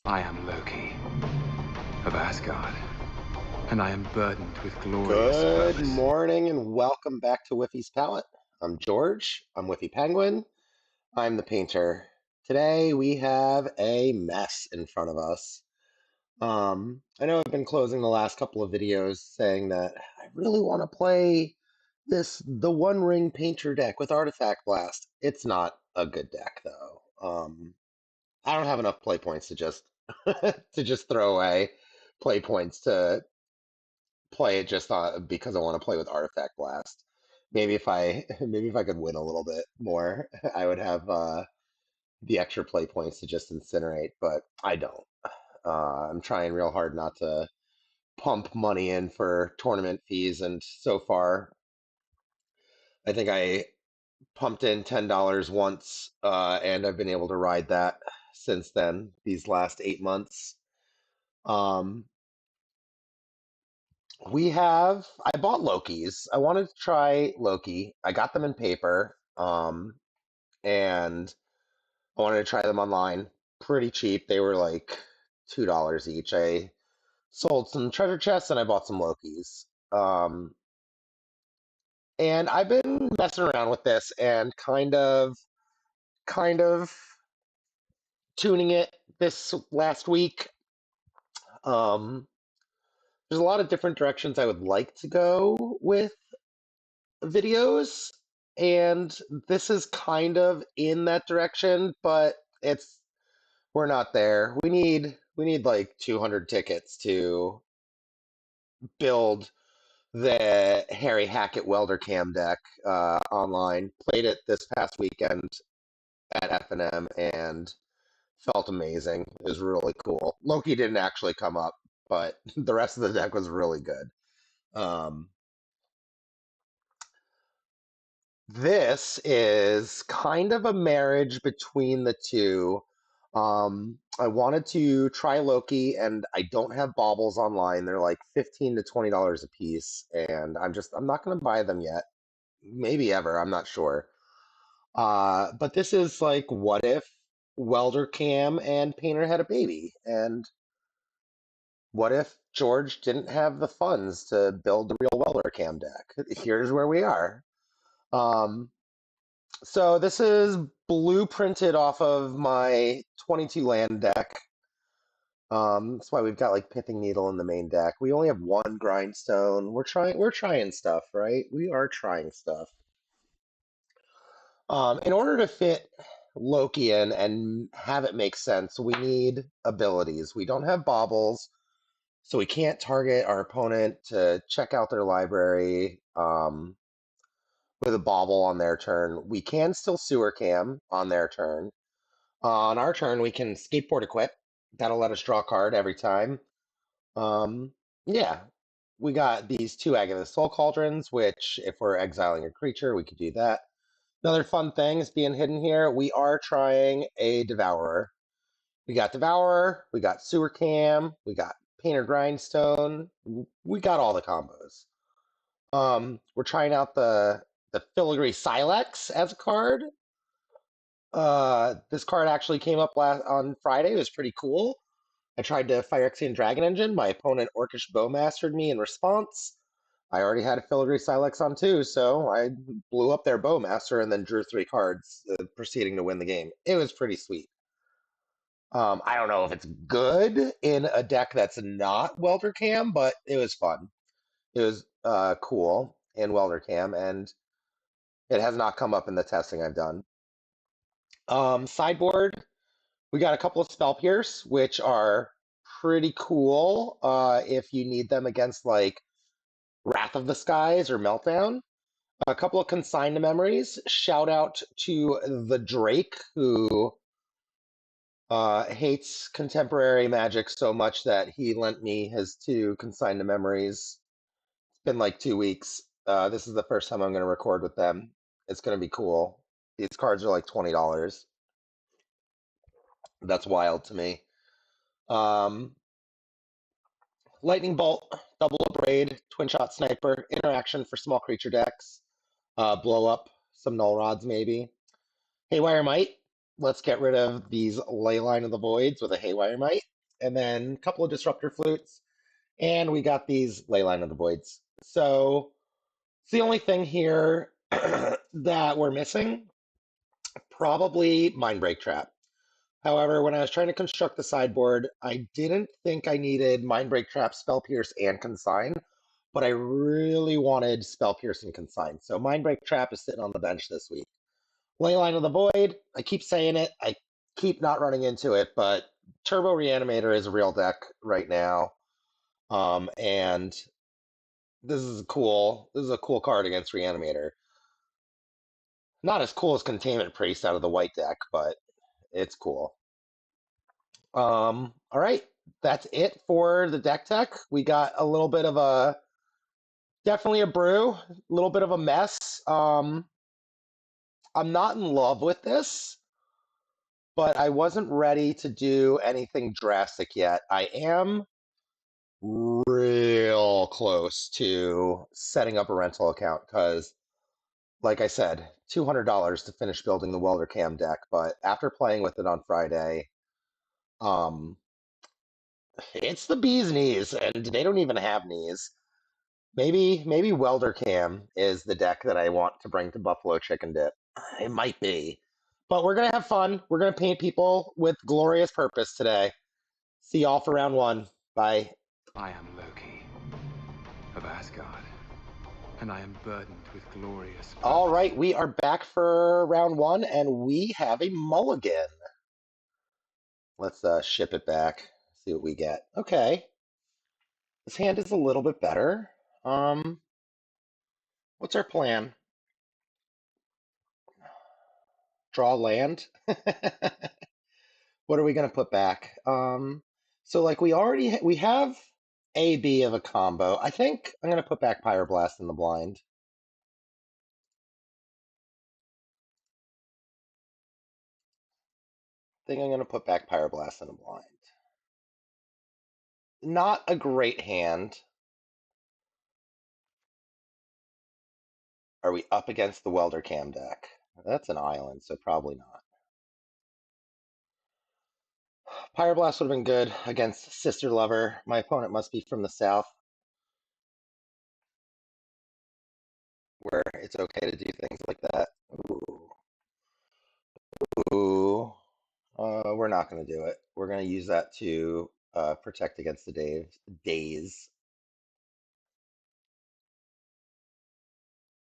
I am Loki of Asgard, and I am burdened with glorious Good purpose. morning and welcome back to Whiffy's Palette. I'm George. I'm Whiffy Penguin. I'm the painter. Today we have a mess in front of us. I know I've been closing the last couple of videos saying that I really want to play the One Ring Painter deck with Artifact Blast. It's not a good deck though. I don't have enough play points to just to just throw away play points to play it just because I want to play with Artifact Blast. Maybe if I maybe if I could win a little bit more, I would have the extra play points to just incinerate, but I don't. I'm trying real hard not to pump money in for tournament fees, and so far, I think I pumped in $10 once, and I've been able to ride that since then. These last 8 months. I bought Lokis. I wanted to try Loki. I got them in paper, and I wanted to try them online. Pretty cheap. They were like $2 each. I sold some treasure chests and I bought some Lokis. And I've been messing around with this and kind of tuning it this last week. There's a lot of different directions I would like to go with videos, and this is kind of in that direction, but we're not there. We need like 200 tickets to build the Harry Hackett Welder-cam deck online. Played it this past weekend at F&M and felt amazing. It was really cool. Loki didn't actually come up, but the rest of the deck was really good. This is kind of a marriage between the two. I wanted to try Loki, and I don't have Baubles online. They're like $15 to $20 a piece, and I'm not going to buy them yet. Maybe ever. I'm not sure. But this is like, what if Welder-cam and Painter had a baby, and what if George didn't have the funds to build the real Welder-cam deck? Here's where we are. So this is blueprinted off of my 22 land deck. That's why we've got like Pithing Needle in the main deck. We only have one grindstone. We're trying stuff, right? We are trying stuff. In order to fit Loki in and have it make sense, we need abilities. We don't have Baubles, so we can't target our opponent to check out their library. With a Bauble on their turn. We can still Sewer Cam on their turn. On our turn, we can Skateboard Equip. That'll let us draw a card every time. Yeah, we got these two Agatha Soul Cauldrons, which if we're exiling a creature, we could do that. Another fun thing is being hidden here. We are trying a Devourer. We got Devourer, we got Sewer Cam, we got Painter Grindstone. We got all the combos. We're trying out the Filigree Silex as a card. This card actually came up on Friday. It was pretty cool. I tried to Phyrexian Dragon Engine. My opponent Orcish Bowmastered me in response. I already had a Filigree Silex on too, so I blew up their Bowmaster and then drew 3 cards, proceeding to win the game. It was pretty sweet. I don't know if it's good in a deck that's not Welder-cam, but it was fun. It was cool in Welder-cam, and it has not come up in the testing I've done. Sideboard, we got a couple of Spell Pierce, which are pretty cool if you need them against like Wrath of the Skies or Meltdown. A couple of Consigned Memories. Shout out to the Drake, who hates contemporary Magic so much that he lent me his 2 Consigned Memories. It's been like 2 weeks. This is the first time I'm going to record with them. It's going to be cool. These cards are like $20. That's wild to me. Lightning Bolt, Double Abrade, Twin Shot Sniper, interaction for small creature decks. Blow up some Null Rods maybe. Haywire Might. Let's get rid of these Leyline of the Voids with a Haywire Might. and then a couple of Disruptor Flutes, and we got these Leyline of the Voids. So it's the only thing here that we're missing, probably Mindbreak Trap. However, when I was trying to construct the sideboard, I didn't think I needed Mindbreak Trap, Spell Pierce, and Consign, but I really wanted Spell Pierce and Consign. So Mindbreak Trap is sitting on the bench this week. Leyline of the Void, I keep saying it, I keep not running into it, but Turbo Reanimator is a real deck right now. And this is a cool card against Reanimator. Not as cool as Containment Priest out of the white deck, but it's cool. All right, that's it for the deck tech. We got a little bit of definitely a brew, a little bit of a mess. I'm not in love with this, but I wasn't ready to do anything drastic yet. I am real close to setting up a rental account because, like I said, $200 to finish building the Welder-cam deck. But after playing with it on Friday, it's the bee's knees, and they don't even have knees. Maybe Welder-cam is the deck that I want to bring to Buffalo Chicken Dip. It might be. But we're going to have fun. We're going to paint people with glorious purpose today. See y'all for round one. Bye. I am Loki of Asgard, and I am burdened with glorious purpose. All right, we are back for round one, and we have a mulligan. Let's ship it back, see what we get. Okay. This hand is a little bit better. What's our plan? Draw land? What are we going to put back? So like we have A, B of a combo. I think I'm going to put back Pyroblast in the blind. I think I'm going to put back Pyroblast in the blind. Not a great hand. Are we up against the Welder-cam deck? That's an island, so probably not. Pyroblast would have been good against Sister Lover. My opponent must be from the south, where it's okay to do things like that. Ooh. Ooh. We're not going to do it. We're going to use that to protect against the days.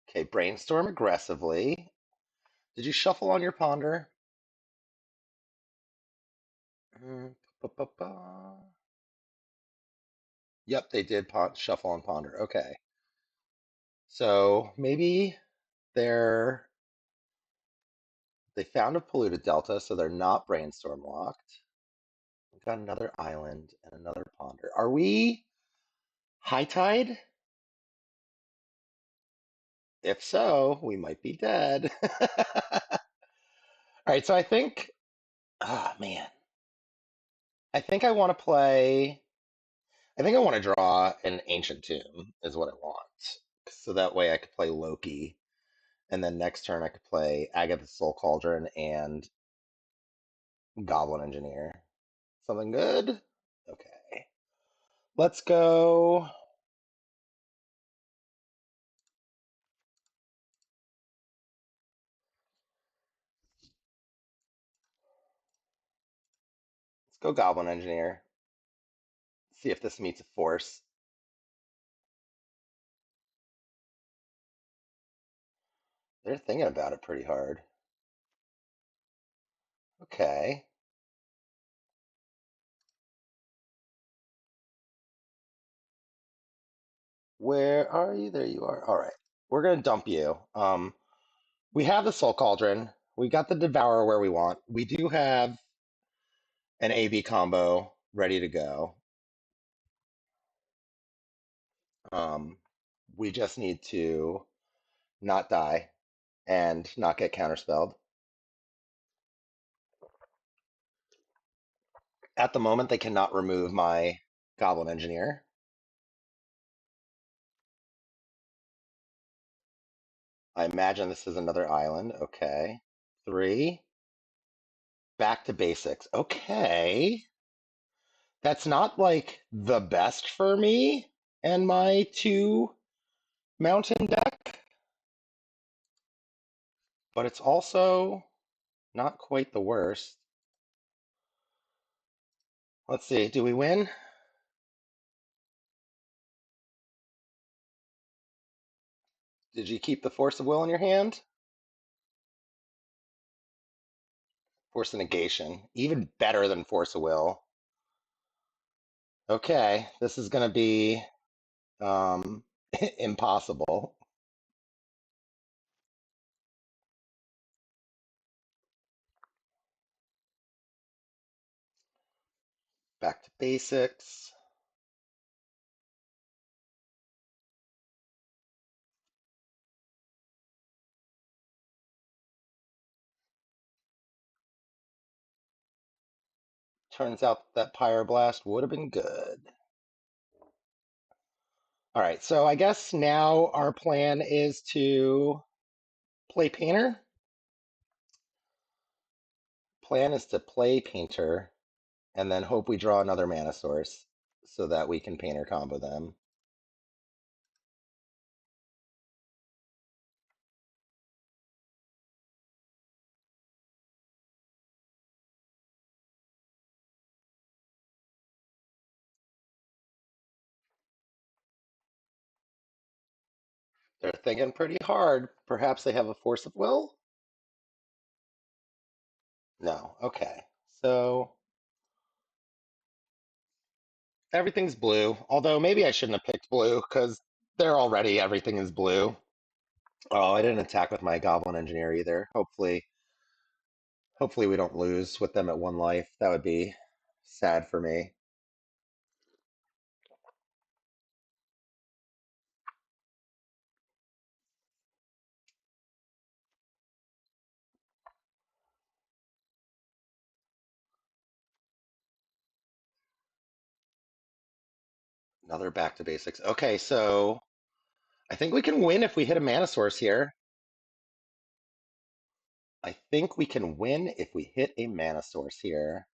Okay, brainstorm aggressively. Did you shuffle on your ponder? Yep, they did shuffle on ponder. Okay. So maybe they found a polluted delta, so they're not brainstorm locked. We've got another island and another ponder. Are we high tide? If so, we might be dead. All right, so I think, man. I think I want to draw an Ancient Tomb is what I want. So that way I could play Loki. And then next turn I could play Agatha's Soul Cauldron and Goblin Engineer. Something good? Okay. Let's go. Let's go Goblin Engineer. See if this meets a force. They're thinking about it pretty hard. Okay. Where are you? There you are. All right. We're going to dump you. We have the Soul Cauldron. We got the Devourer where we want. We do have an AB combo ready to go. We just need to not die and not get counterspelled. At the moment, they cannot remove my Goblin Engineer. I imagine this is another island. Okay. 3. Back to basics. Okay. That's not like the best for me and my two mountain deck, but it's also not quite the worst. Let's see, do we win? Did you keep the Force of Will in your hand? Force of Negation, even better than Force of Will. Okay, this is going to be um, impossible. Back to basics. Turns out that Pyroblast would have been good. All right, so I guess now our plan is to play Painter. Plan is to play Painter and then hope we draw another mana source so that we can Painter combo them. They're thinking pretty hard. Perhaps they have a Force of Will? No. Okay. So everything's blue. Although maybe I shouldn't have picked blue because they're already everything is blue. Oh, I didn't attack with my Goblin Engineer either. Hopefully we don't lose with them at one life. That would be sad for me. Another back to basics. Okay, so I think we can win if we hit a mana source here. I think we can win if we hit a mana source here.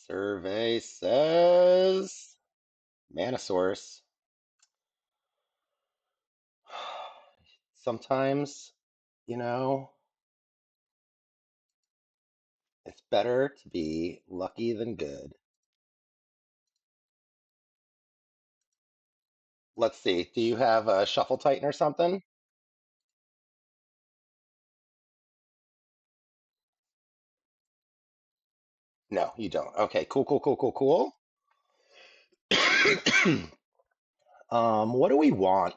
Survey says mana source. Sometimes, you know, it's better to be lucky than good. Let's see. Do you have a Shuffle Titan or something? No, you don't. Okay, cool, cool, cool, cool, cool. What do we want?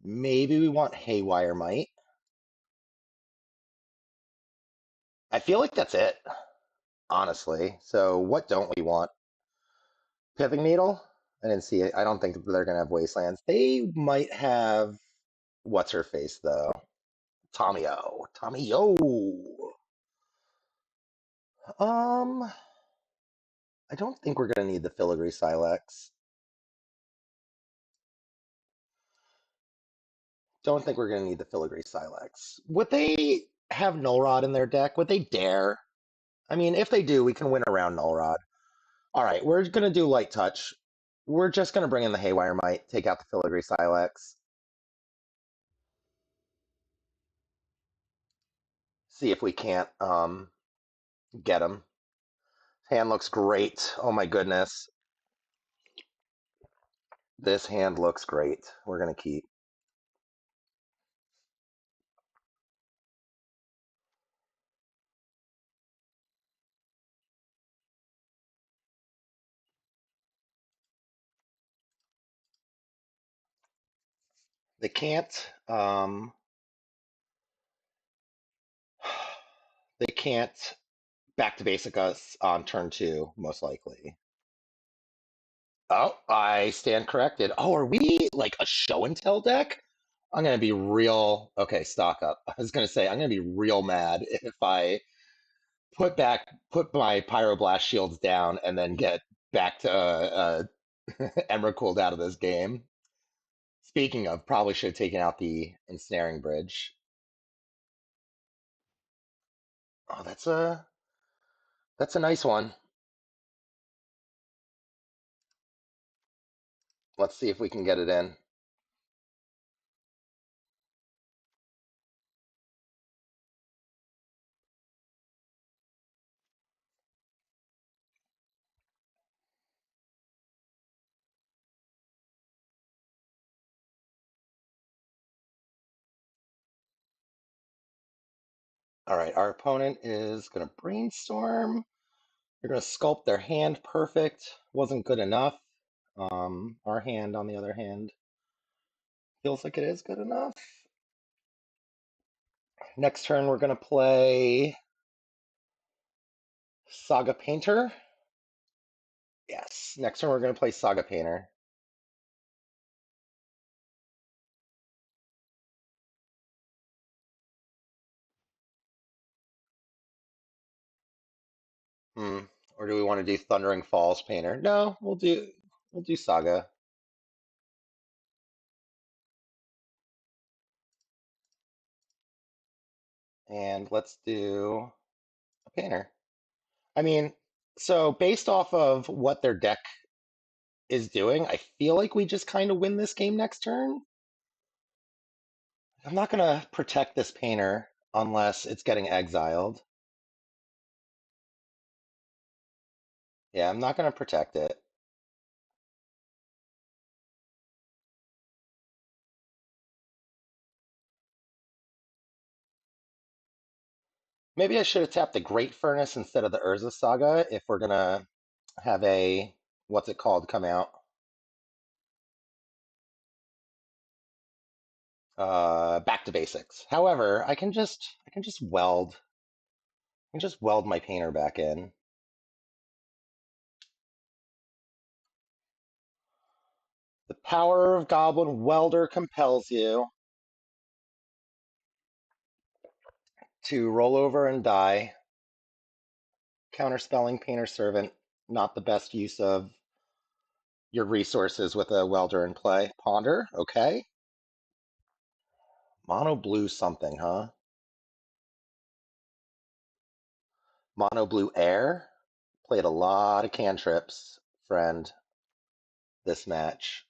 Maybe we want Haywire Might. I feel like that's it, honestly. So what don't we want? Pithing Needle? I didn't see it. I don't think they're gonna have Wastelands. They might have what's her face though. Tommy-O. Tommy-O. Um, I don't think we're gonna need the Filigree Silex. Don't think we're gonna need the Filigree Silex. Would they have Null Rod in their deck? Would they dare? I mean, if they do, we can win around Null Rod. All right, we're gonna do Light Touch. We're just gonna bring in the Haywire Might, take out the Filigree Silex. See if we can't get him. Hand looks great. Oh my goodness. This hand looks great. We're gonna keep. They can't they can't back to basic us on turn two, most likely. Oh, I stand corrected. Oh, are we like a show and tell deck? I'm gonna be real. Okay, stock up. I was gonna say I'm gonna be real mad if I put my pyroblast shields down and then get back to Emrakul out of this game. Speaking of, probably should have taken out the ensnaring bridge. Oh, that's a nice one. Let's see if we can get it in. All right, our opponent is going to brainstorm. They're going to sculpt their hand perfect. Wasn't good enough. Our hand, on the other hand, feels like it is good enough. Next turn, we're going to play Saga Painter. Yes, next turn we're going to play Saga Painter. Or do we want to do Thundering Falls Painter? No, we'll do Saga. And let's do a Painter. I mean, so based off of what their deck is doing, I feel like we just kind of win this game next turn. I'm not going to protect this Painter unless it's getting exiled. Yeah, I'm not going to protect it. Maybe I should have tapped the Great Furnace instead of the Urza Saga if we're going to have a, what's it called, come out. Back to basics. However, I can just weld. I can just weld my Painter back in. The power of Goblin Welder compels you to roll over and die. Counterspelling Painter Servant, not the best use of your resources with a welder in play. Ponder, okay. Mono blue something, huh? Mono blue air. Played a lot of cantrips, friend, this match.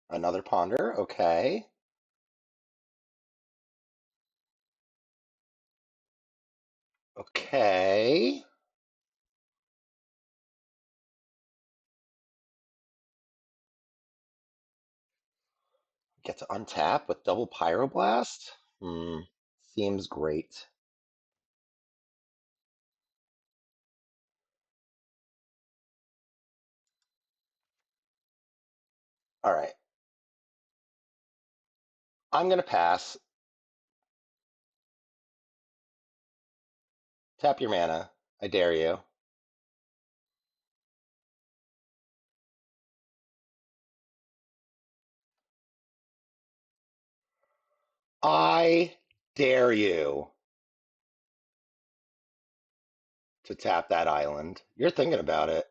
Another ponder, okay. Okay. Get to untap with double Pyroblast? Seems great. All right. I'm going to pass. Tap your mana. I dare you. I dare you to tap that island. You're thinking about it.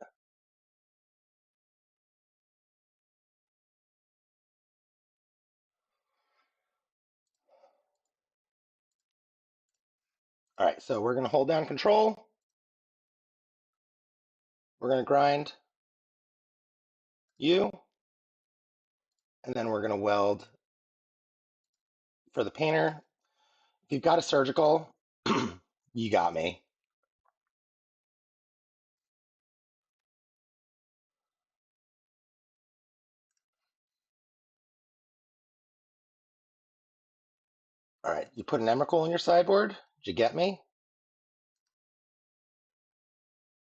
All right, so we're going to hold down control. We're going to grind you. And then we're going to weld for the Painter. If you've got a surgical, you got me. All right, you put an Emrakul in your sideboard. Did you get me?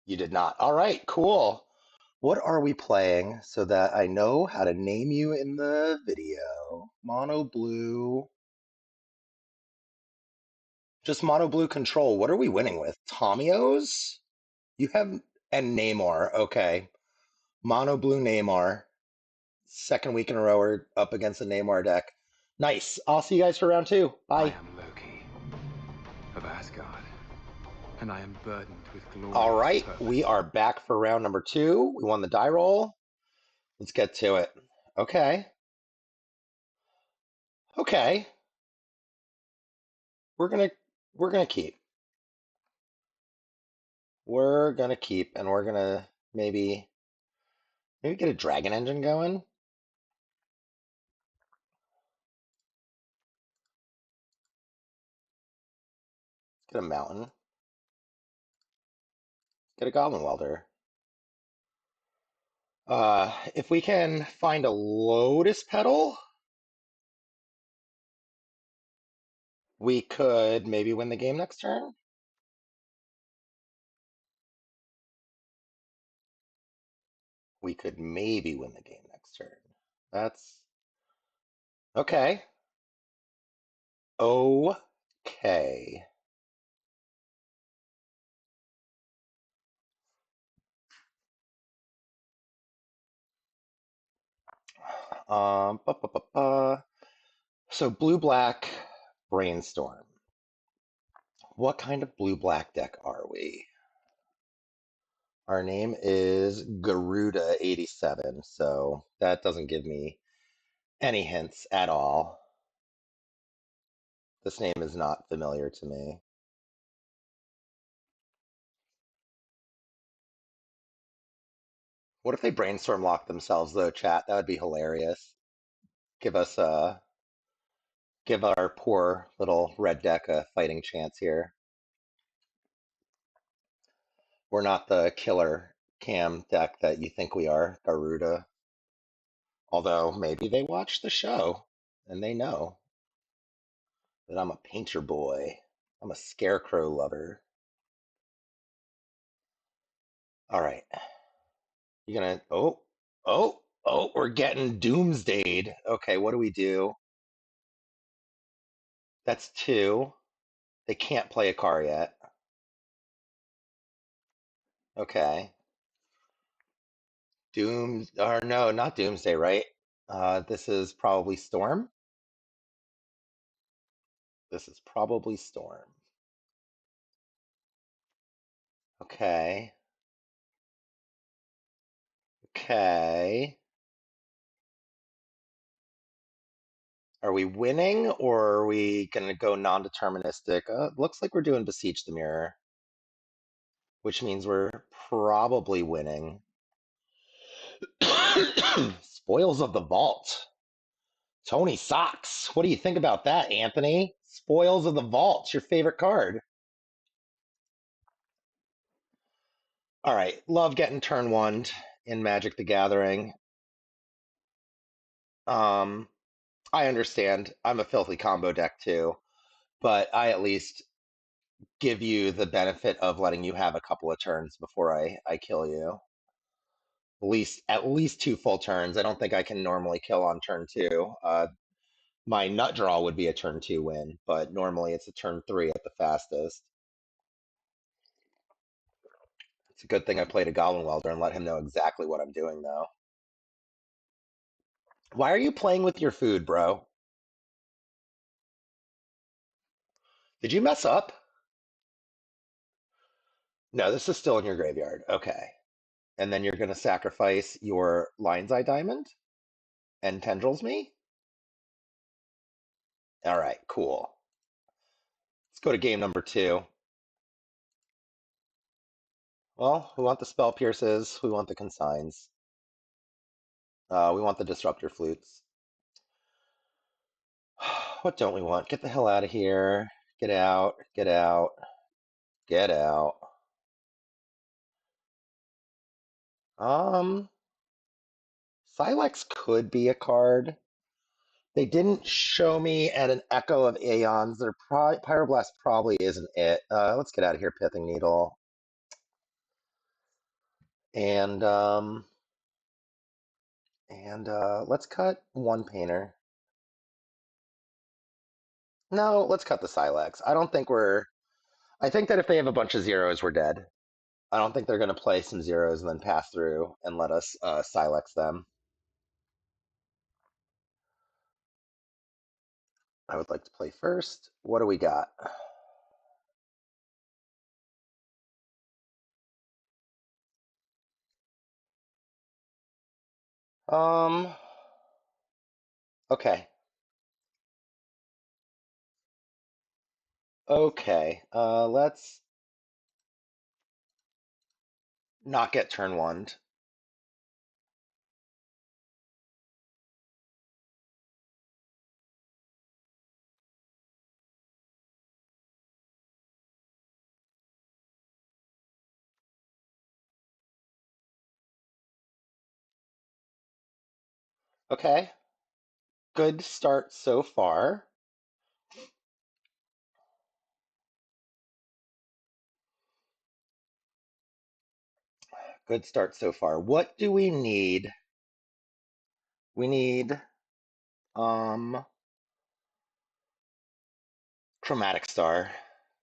You did not. All right, cool. What are we playing so that I know how to name you in the video? Mono blue. Just mono blue control. What are we winning with? Tommyos? You have, and Namor. Okay. Mono blue Namor. Second week in a row we're up against the Namor deck. Nice. I'll see you guys for round 2. Bye. I am Loki of Asgard, and I am burdened with glory. All right, we are back for round number 2. We won the die roll. Let's get to it. Okay. Okay. We're gonna we're gonna keep. We're gonna keep, and we're gonna maybe get a dragon engine going. Let's get a mountain. Get a goblin welder. If we can find a lotus petal, we could maybe win the game next turn. We could maybe win the game next turn. That's okay. Okay. Um, ba, ba, ba, ba. So blue-black brainstorm. What kind of blue-black deck are we? Our name is Garuda87, so that doesn't give me any hints at all. This name is not familiar to me. What if they brainstorm lock themselves though, chat? That would be hilarious. Give us give our poor little red deck a fighting chance here. We're not the killer cam deck that you think we are, Garuda. Although maybe they watch the show and they know that I'm a painter boy. I'm a scarecrow lover. All right. You're gonna we're getting doomsdayed. Okay, what do we do? That's two. They can't play a car yet. Okay. Or no, not doomsday, right? This is probably storm. This is probably storm. Okay. Okay. Are we winning or are we gonna go non-deterministic? Looks like we're doing Besiege the Mirror, which means we're probably winning. Spoils of the Vault. Tony Socks. What do you think about that, Anthony? Spoils of the Vault, your favorite card. All right, love getting turn one in Magic the Gathering. I understand. I'm a filthy combo deck too, but I at least give you the benefit of letting you have a couple of turns before I kill you. At least two full turns. I don't think I can normally kill on turn two. My nut draw would be a turn two win, but normally it's a turn three at the fastest. It's a good thing I played a Goblin Welder and let him know exactly what I'm doing, though. Why are you playing with your food, bro? Did you mess up? No, this is still in your graveyard. Okay. And then you're going to sacrifice your Lion's Eye Diamond and Tendrils me? All right, cool. Let's go to game number two. Well, we want the Spell Pierces. We want the Consigns. We want the Disruptor Flutes. What don't we want? Get the hell out of here. Get out. Get out. Get out. Silex could be a card. They didn't show me at an Echo of Aeons. Their Pyroblast probably isn't it. Let's get out of here, Pithing Needle. And let's cut one painter. No, let's cut the Silex. I think that if they have a bunch of zeros, we're dead. I don't think they're going to play some zeros and then pass through and let us Silex them. I would like to play first. What do we got? Um, okay. Okay. Let's not get turn one. Okay. Good start so far. Good start so far. What do we need? We need Chromatic Star.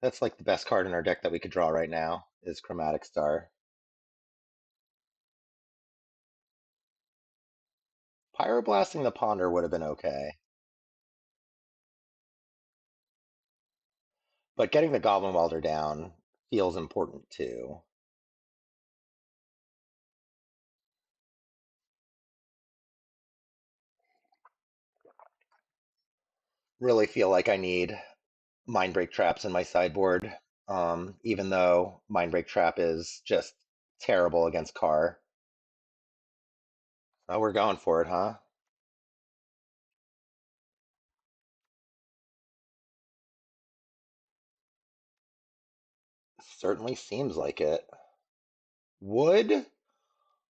That's like the best card in our deck that we could draw right now is Chromatic Star. Pyroblasting the Ponder would have been okay. But getting the Goblin Welder down feels important too. Really feel like I need Mindbreak Traps in my sideboard, even though Mindbreak Trap is just terrible against Carr. Oh, we're going for it, huh? Certainly seems like it. Would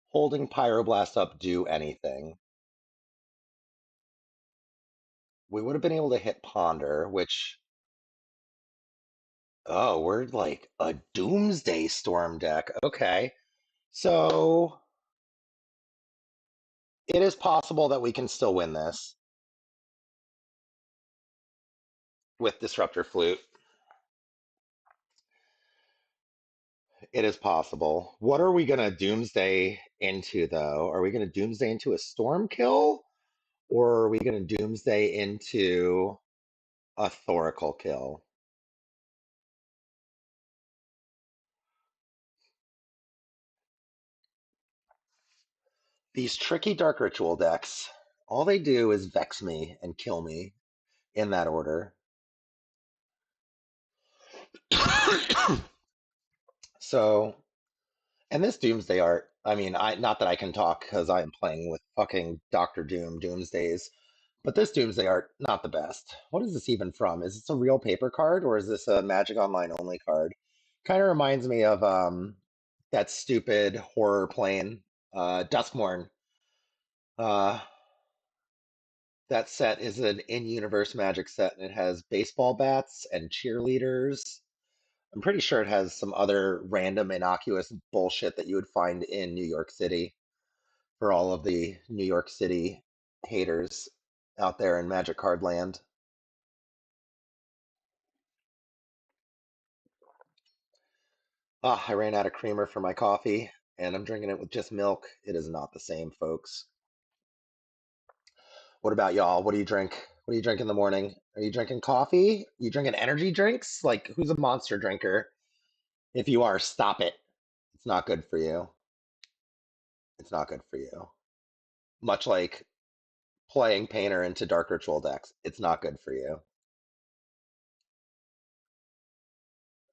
holding Pyroblast up do anything? We would have been able to hit Ponder, which... Oh, we're like a Doomsday Storm deck. Okay. So it is possible that we can still win this with Disruptor Flute. It is possible. What are we going to Doomsday into, though? Are we going to Doomsday into a Storm kill? Or are we going to Doomsday into a Thoracle kill? These tricky Dark Ritual decks, all they do is vex me and kill me in that order. So, and this Doomsday art, I mean, not that I can talk because I am playing with fucking Doctor Doom Doomsdays, but this Doomsday art, not the best. What is this even from? Is this a real paper card or is this a Magic Online only card? Kind of reminds me of that stupid horror plane, Duskmorn. Uh, that set is an in-universe Magic set, and it has baseball bats and cheerleaders. I'm pretty sure it has some other random innocuous bullshit that you would find in New York City for all of the New York City haters out there in Magic Card Land. Ah, I ran out of creamer for my coffee, and I'm drinking it with just milk. It is not the same, folks. What about y'all? What do you drink? What do you drink in the morning? Are you drinking coffee? You drinking energy drinks? Like, who's a monster drinker? If you are, stop it. It's not good for you. It's not good for you. Much like playing Painter into Dark Ritual decks. It's not good for you.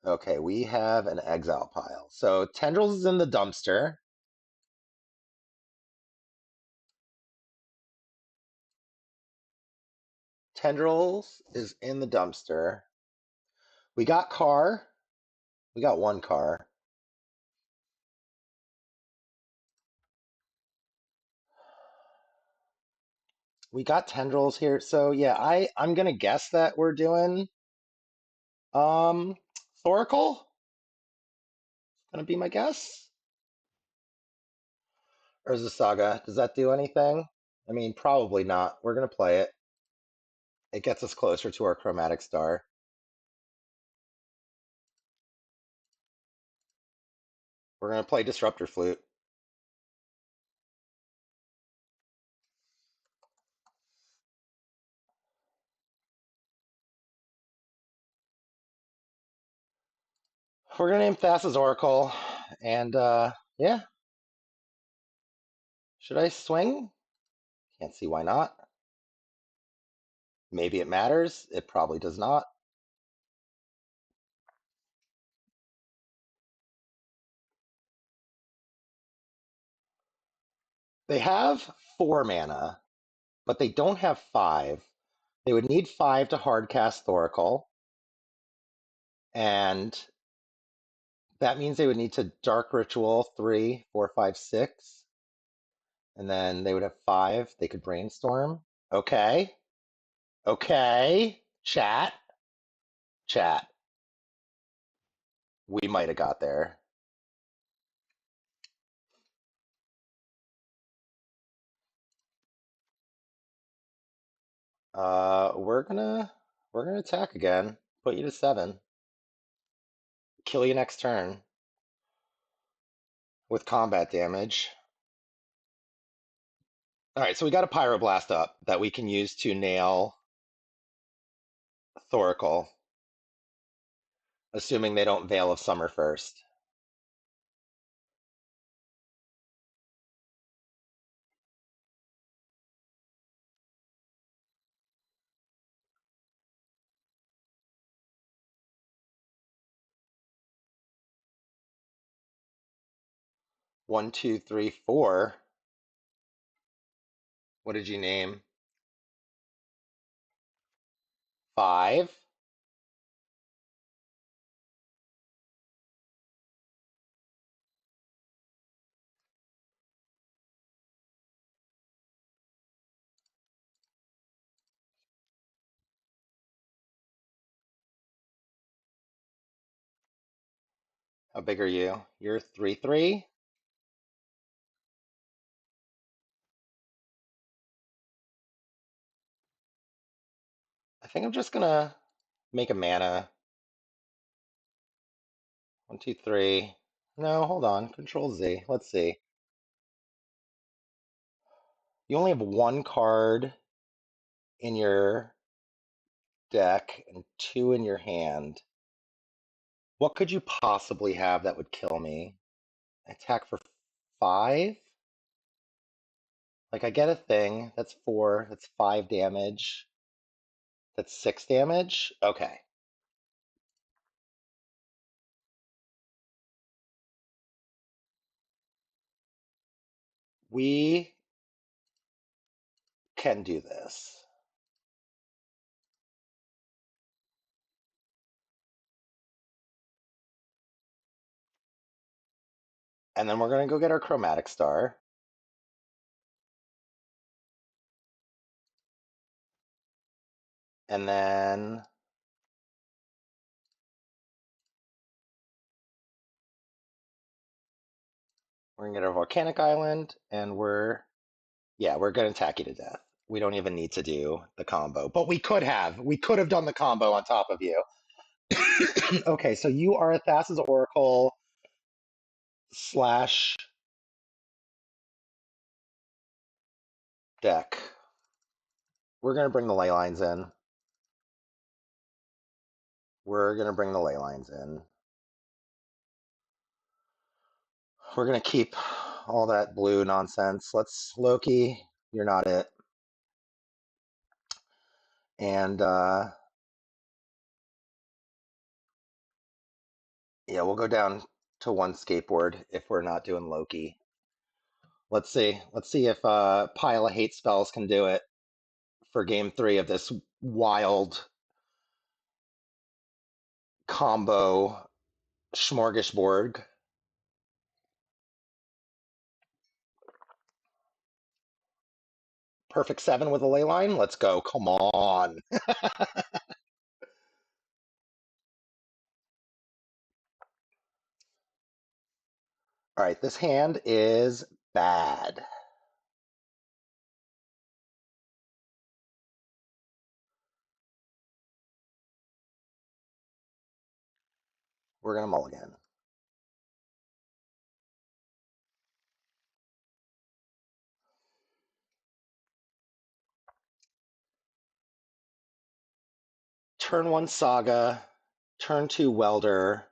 Okay, we have an exile pile. So Tendrils is in the dumpster. Tendrils is in the dumpster. We got Carr. We got one Carr. We got Tendrils here. So yeah, I'm gonna guess that we're doing um Thoracle. Gonna be my guess. Or is the Saga? Does that do anything? I mean, probably not. We're gonna play it. It gets us closer to our Chromatic Star. We're gonna play Disruptor Flute. We're gonna name Thassa's Oracle, and yeah. Should I swing? Can't see why not. Maybe it matters. It probably does not. They have 4 mana, but they don't have 5. They would need 5 to hardcast Thoracle. And that means they would need to Dark Ritual 3, 4, 5, 6. And then they would have 5. They could Brainstorm. Okay. Okay. Chat. Chat. We might have got there. We're gonna attack again. Put you to 7. Kill you next turn with combat damage. All right, so we got a Pyroblast up that we can use to nail Thoracle, assuming they don't Veil of Summer first. One, two, three, 4. What did you name? 5. How big are you? You're 3/3. I think I'm just gonna make a mana. 1, 2, 3. No, hold on. Control Z. Let's see. You only have 1 card in your deck and 2 in your hand. What could you possibly have that would kill me? Attack for 5? Like, I get a thing. That's 4. That's 5 damage. That's 6 damage? Okay. We can do this. And then we're going to go get our Chromatic Star. And then we're going to get our Volcanic Island, and we're going to attack you to death. We don't even need to do the combo, but we could have. We could have done the combo on top of you. Okay, so you are a Thassa's Oracle / deck. We're going to bring the ley lines in. We're going to bring the ley lines in. We're going to keep all that blue nonsense. Let's, Loki, you're not it. And yeah, we'll go down to 1 skateboard if we're not doing Loki. Let's see. Let's see if Pile of Hate Spells can do it for game 3 of this wild combo smorgasbord. Perfect 7 with a ley line. Let's go. Come on. All right, this hand is bad. We're going to mulligan. Turn 1 Saga, turn 2 Welder,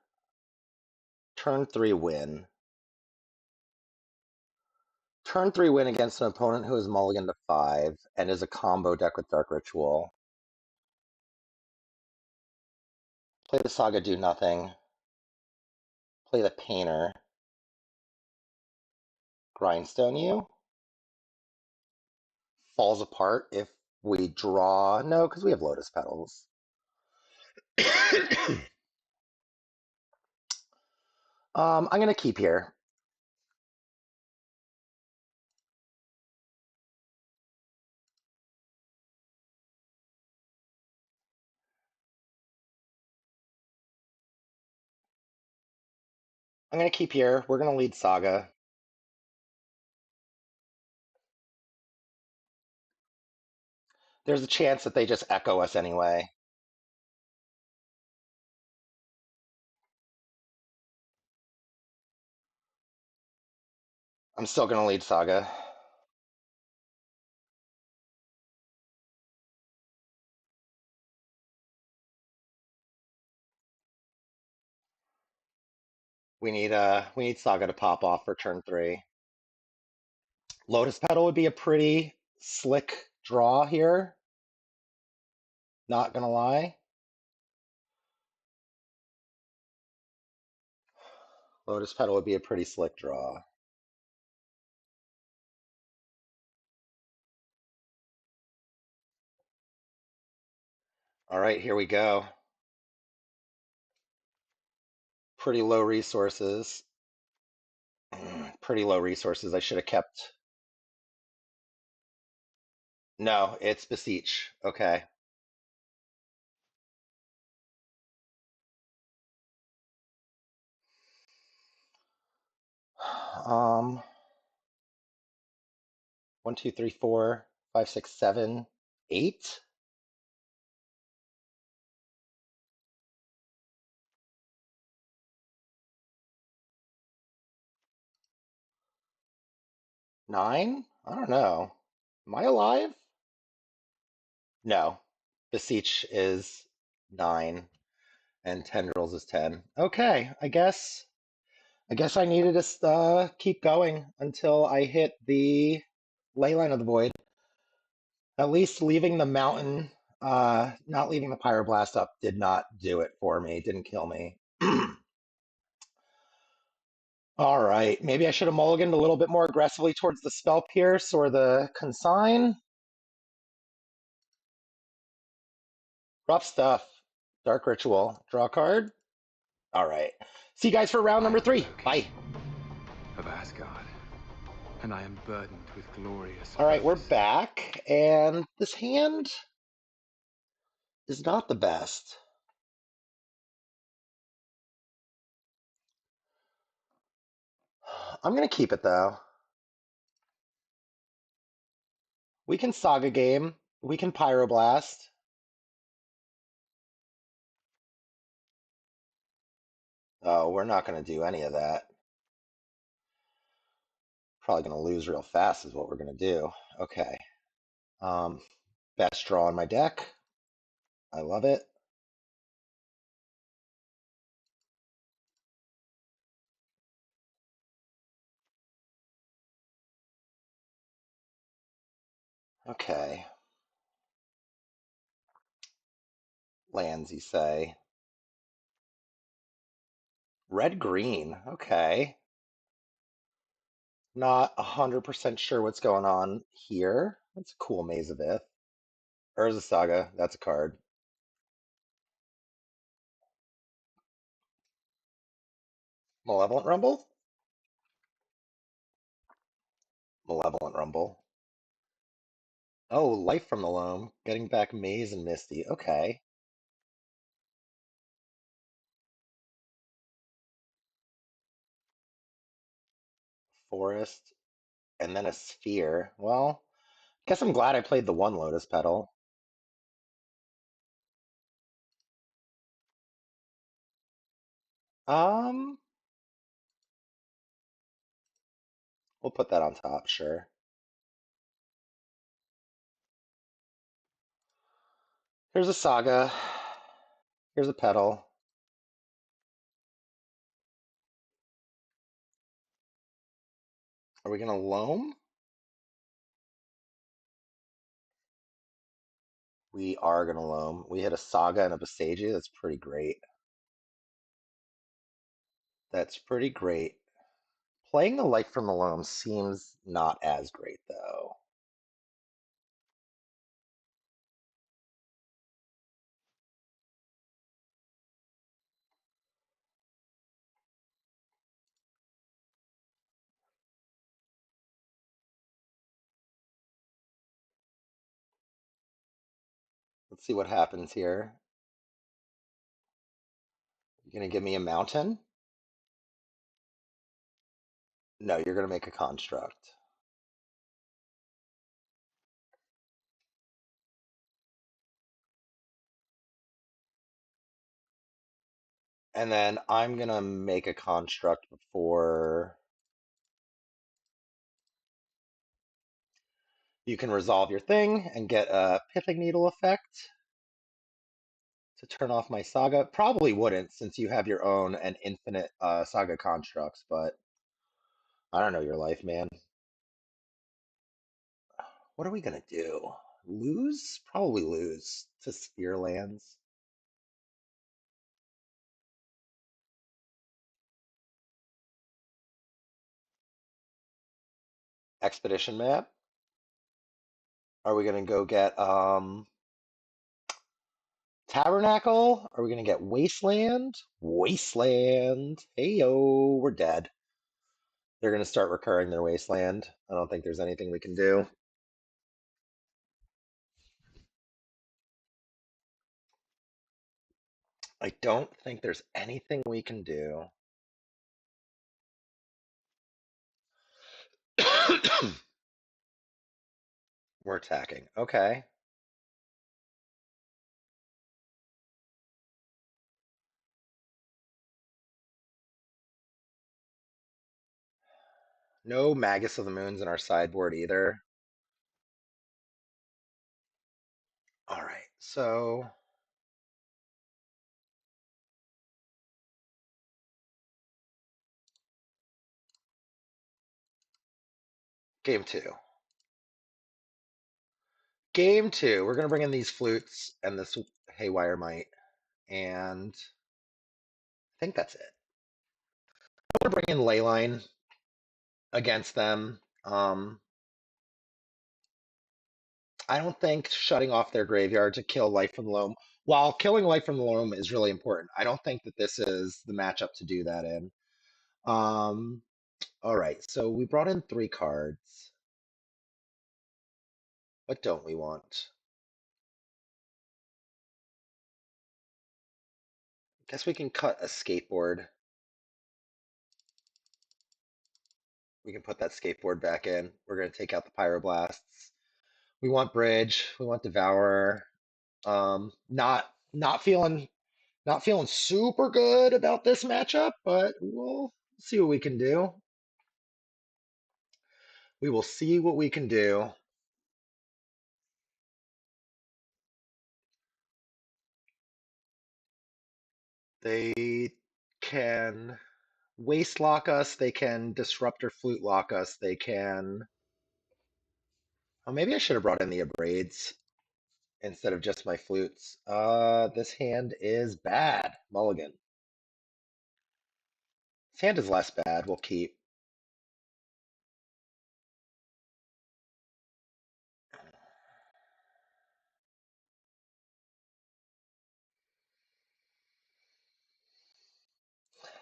turn 3 Win. Turn 3 win against an opponent who is mulligan to 5 and is a combo deck with Dark Ritual. Play the Saga, do nothing. Play the Painter. Grindstone you. Falls apart if we draw. No, because we have Lotus Petals. I'm going to keep here. I'm going to keep here. We're going to lead Saga. There's a chance that they just echo us anyway. I'm still going to lead Saga. We need Saga to pop off for turn 3. Lotus Petal would be a pretty slick draw here. Not gonna lie. Lotus Petal would be a pretty slick draw. All right, here we go. Pretty low resources. Pretty low resources. I should have kept. No, it's Beseech. Okay. Um, 1, 2, 3, 4, 5, 6, 7, 8. Nine? I don't know. Am I alive? No. Beseech is 9 and Tendrils is 10. Okay, I guess I needed to keep going until I hit the Leyline of the Void. At least leaving the mountain, not leaving the Pyroblast up did not do it for me. It didn't kill me. All right, maybe I should have mulliganed a little bit more aggressively towards the Spell Pierce or the Consign. Rough stuff. Dark Ritual. Draw a card. All right. See you guys for round number 3. Bye. Of Asgard, and I am burdened with glorious. All right, we're purpose. back, and this hand is not the best. I'm going to keep it, though. We can Saga game. We can Pyroblast. Oh, we're not going to do any of that. Probably going to lose real fast is what we're going to do. Okay. Best draw on my deck. I love it. Okay. Lands, you say. Red-green. Okay. Not 100% sure what's going on here. That's a cool Maze of Ith. Urza Saga. That's a card. Malevolent Rumble? Malevolent Rumble. Oh, Life from the Loam. Getting back Maze and Misty. Okay. Forest. And then a Sphere. Well, guess I'm glad I played the one Lotus Petal. We'll put that on top, sure. Here's a Saga. Here's a Petal. Are we gonna loam? We are gonna loam. We hit a Saga and a Besagi. That's pretty great. That's pretty great. Playing the Light from the Loam seems not as great, though. Let's see what happens here. You gonna give me a mountain? No, you're gonna make a construct. And then I'm gonna make a construct before you can resolve your thing and get a Pithing Needle effect to turn off my Saga. Probably wouldn't, since you have your own and infinite Saga constructs, but I don't know your life, man. What are we gonna do? Lose? Probably lose to Sphere Lands. Expedition map. Are we gonna go get Tabernacle? Are we gonna get Wasteland? Wasteland. Hey yo, we're dead. They're gonna start recurring their Wasteland. I don't think there's anything we can do. I don't think there's anything we can do. We're attacking. Okay. No Magus of the Moons in our sideboard either. All right, so game two. Game two, we're gonna bring in these flutes and this Haywire Might, and I think that's it. I'm gonna bring in Leyline against them. I don't think shutting off their graveyard to kill Life from the Loam, while killing Life from the Loam is really important, I don't think that this is the matchup to do that in. Um, all right, so we brought in 3 cards. What don't we want? Guess we can cut a skateboard. We can put that skateboard back in. We're gonna take out the Pyroblasts. We want Bridge. We want Devourer. Not feeling super good about this matchup, but we'll see what we can do. We will see what we can do. They can waste lock us. They can disrupt or flute lock us. They can. Oh, maybe I should have brought in the abrades instead of just my flutes. This hand is bad. Mulligan. This hand is less bad. We'll keep.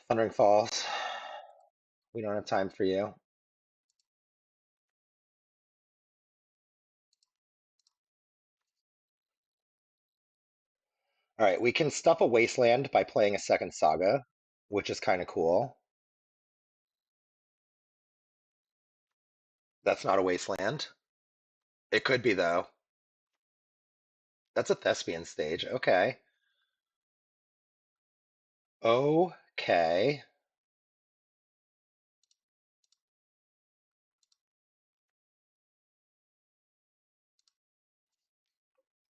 Thundering Falls. We don't have time for you. All right, we can stuff a wasteland by playing a second saga, which is kind of cool. That's not a wasteland. It could be though. That's a thespian stage. Okay. Okay.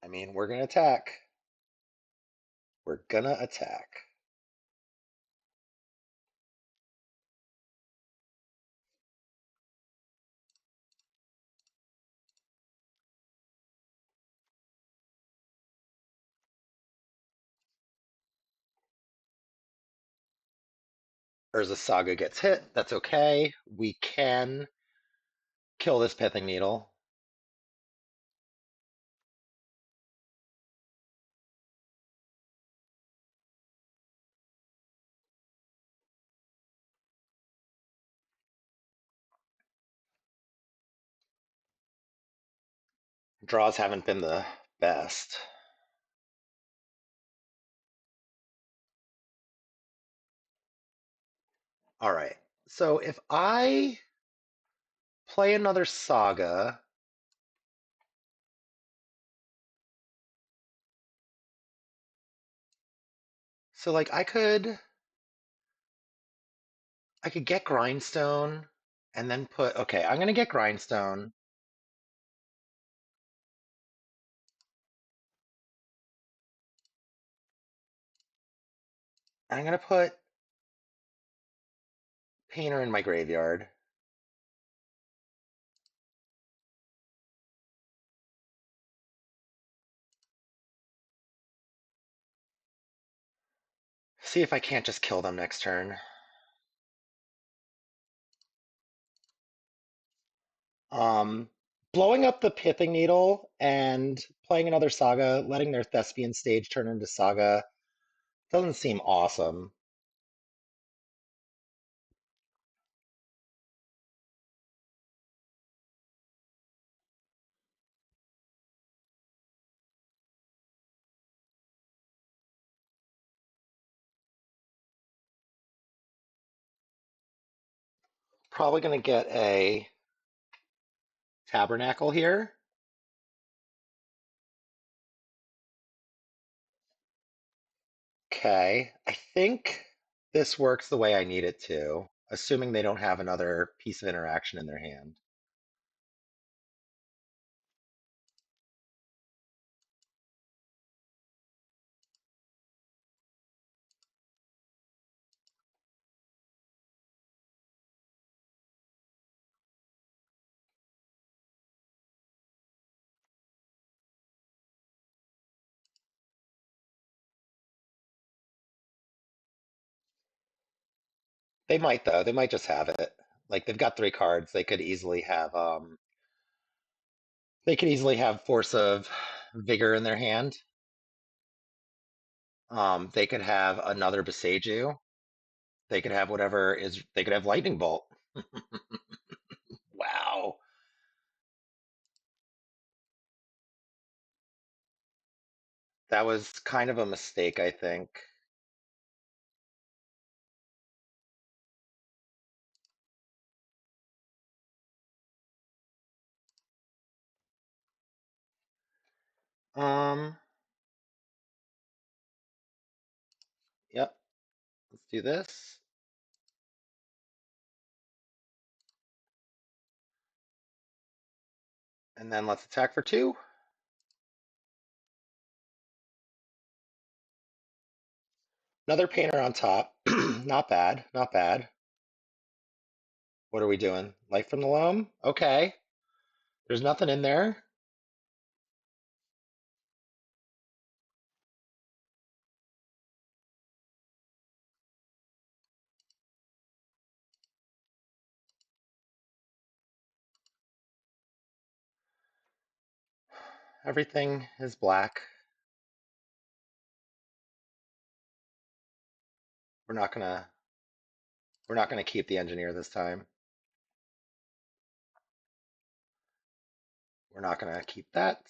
I mean, we're gonna attack. We're gonna attack. Urza Saga gets hit. That's okay. We can kill this Pithing Needle. Draws haven't been the best. All right. So if I play another Saga, so like I could get Grindstone and then put, okay, I'm gonna get Grindstone. I'm gonna put Painter in my graveyard. See if I can't just kill them next turn. Blowing up the Pithing Needle and playing another Saga, letting their Thespian stage turn into Saga, doesn't seem awesome. Probably going to get a Tabernacle here. Okay, I think this works the way I need it to, assuming they don't have another piece of interaction in their hand. They might though. They might just have it. Like they've got 3 cards. They could easily have Force of Vigor in their hand. They could have another Beseiju. They could have whatever is. They could have Lightning Bolt. Wow, that was kind of a mistake, I think. Um. Yep. Let's do this, and then let's attack for 2. Another Painter on top. Not bad. Not bad. What are we doing? Light from the Loam? Okay. There's nothing in there. Everything is black. We're not gonna we're not gonna keep the engineer this time. We're not gonna keep that.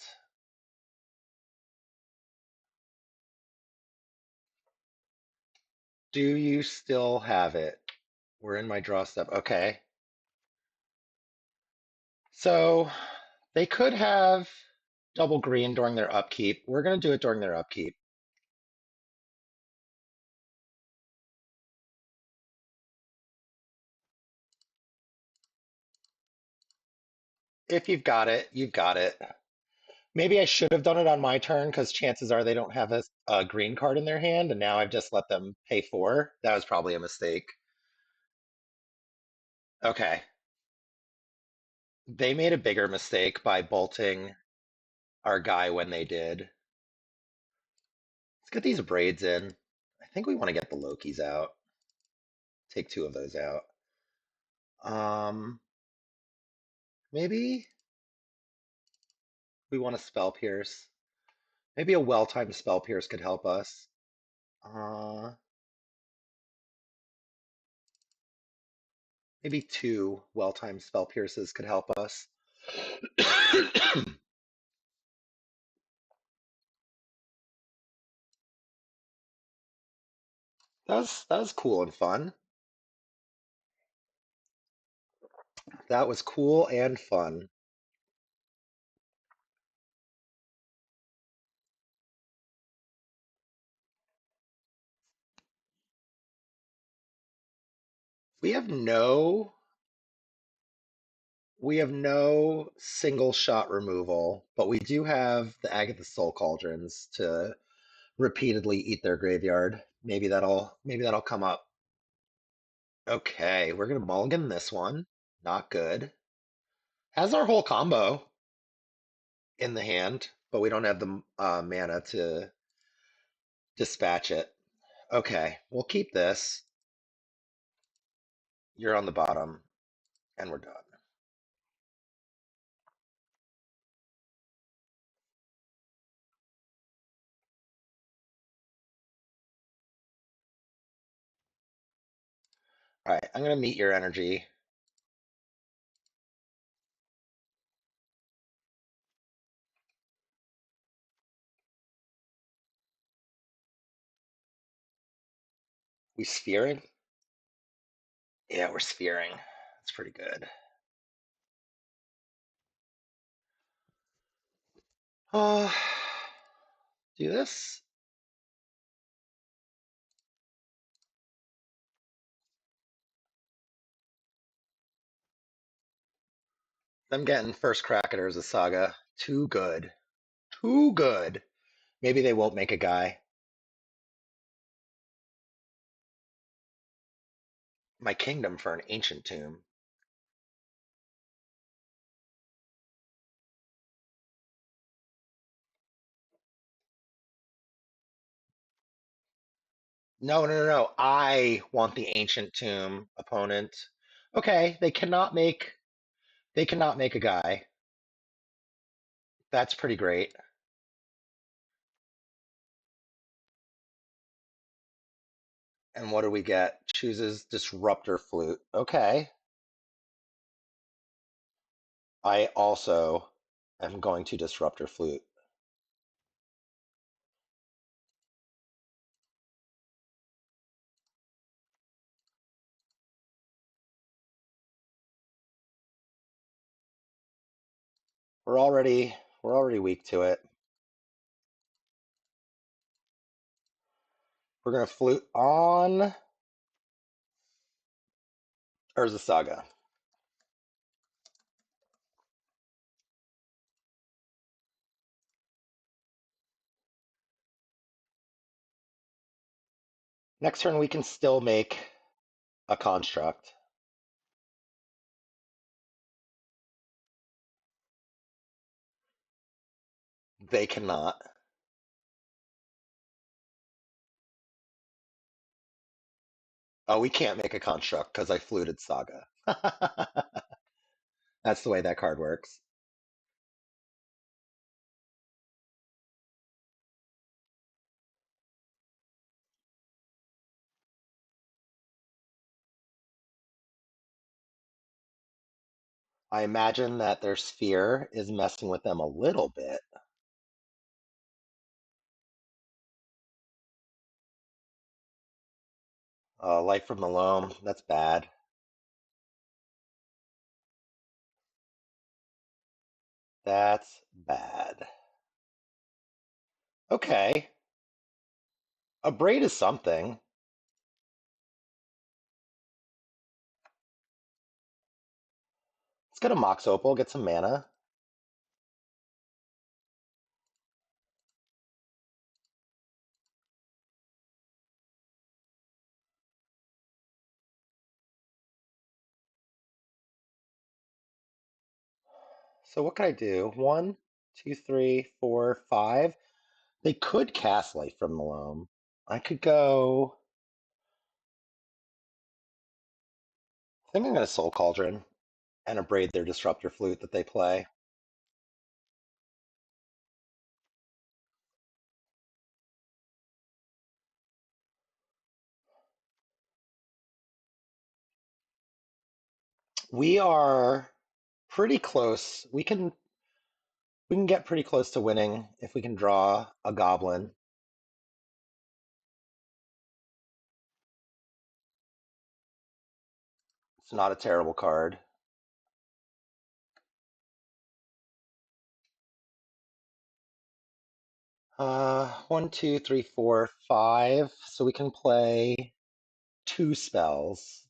Do you still have it? We're in my draw step. Okay. So they could have double green during their upkeep. We're gonna do it during their upkeep. If you've got it, you've got it. Maybe I should have done it on my turn because chances are they don't have a green card in their hand, and now I've just let them pay 4. That was probably a mistake. Okay. They made a bigger mistake by bolting our guy when they did. Let's get these braids in. I think we want to get the Lokis out. take two of those out. Maybe we want to Spell Pierce. Maybe a well-timed Spell Pierce could help us. Maybe two well-timed Spell Pierces could help us. That was cool and fun. That was cool and fun. We have no single shot removal, but we do have the Agatha Soul Cauldrons to repeatedly eat their graveyard. Maybe that'll come up. Okay, we're gonna mulligan this one. Not good. Has our whole combo in the hand, but we don't have the mana to dispatch it. Okay, we'll keep this. You're on the bottom, and we're done. All right, I'm gonna meet your energy. We sphering? Yeah, we're sphering. That's pretty good. Do this. I'm getting first crack at Urza Saga. Too good. Too good. Maybe they won't make a guy. My kingdom for an ancient tomb. No, no, no, no. I want the ancient tomb opponent. Okay, they cannot make a guy. That's pretty great. And what do we get? Chooses Disruptor Flute. Okay. I also am going to Disruptor Flute. We're already weak to it. We're gonna flute on Urza Saga. Next turn we can still make a construct. They cannot. Oh, we can't make a construct because I fluted Saga. That's the way that card works. I imagine that their sphere is messing with them a little bit. Light from the Loam, that's bad. That's bad. Okay. A braid is something. Let's get a Mox Opal, get some mana. So what can I do? 1, 2, 3, 4, 5. They could cast Light from the Loam. I could go I think I'm going to Soul Cauldron and abrade their Disruptor Flute that they play. We are pretty close. We can get pretty close to winning if we can draw a Goblin. It's not a terrible card. One, two, three, four, five. So we can play 2 spells.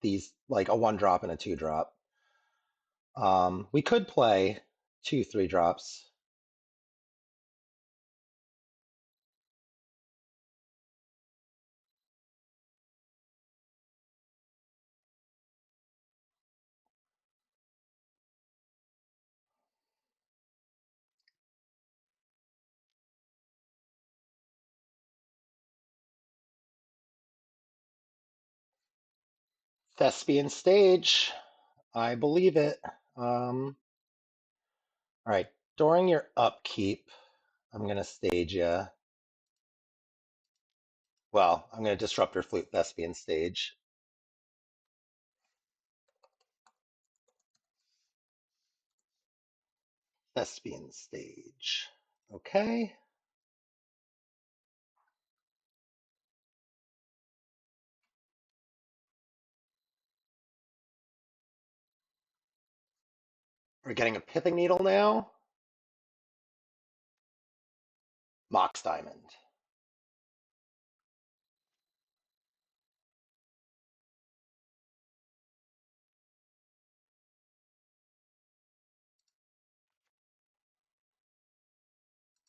These, like a 1-drop and a 2-drop. We could play 2 3-drops. Thespian Stage. I believe it. All right. During your upkeep, I'm going to stage you. Well, I'm going to Disruptor Flute Thespian Stage. Thespian Stage. Okay. We're getting a Pithing Needle now. Mox Diamond.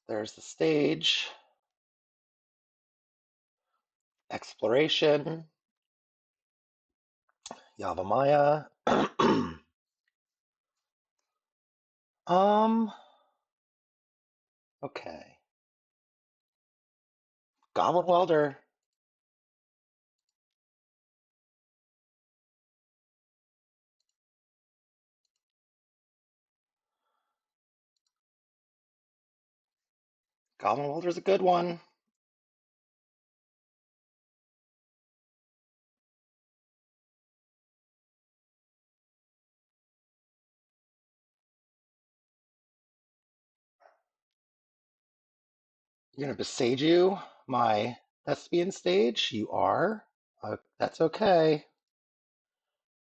There's the stage. Exploration. Yavimaya. Okay. Goblin Welder. Goblin Welder's a good one. You're gonna Besage my Thespian Stage? You are? That's okay.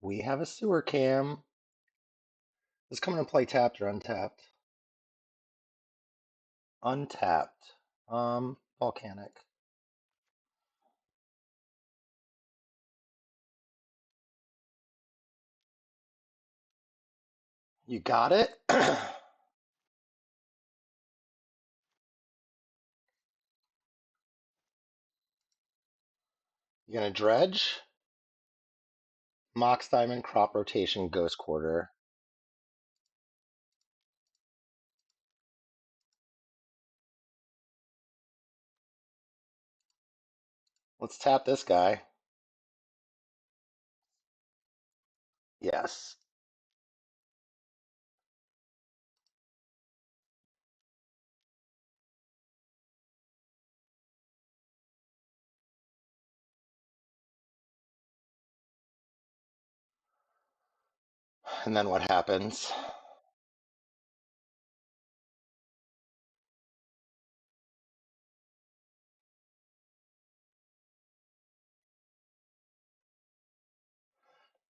We have a Sewer Cam. Does come into play tapped or untapped? Untapped. Volcanic. You got it? You're gonna dredge? Mox Diamond, Crop Rotation, Ghost Quarter. Let's tap this guy. Yes. And then what happens?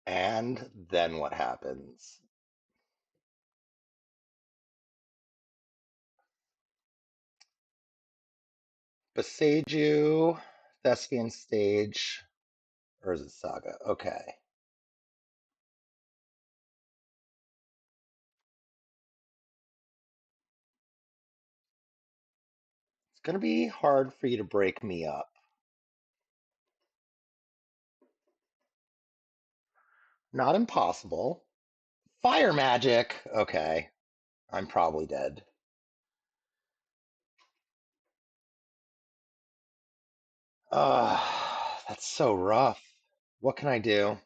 And then what happens? Besage, Thespian Stage, Urza Saga. Okay. It's going to be hard for you to break me up. Not impossible. Fire magic. Okay. I'm probably dead. That's so rough. What can I do?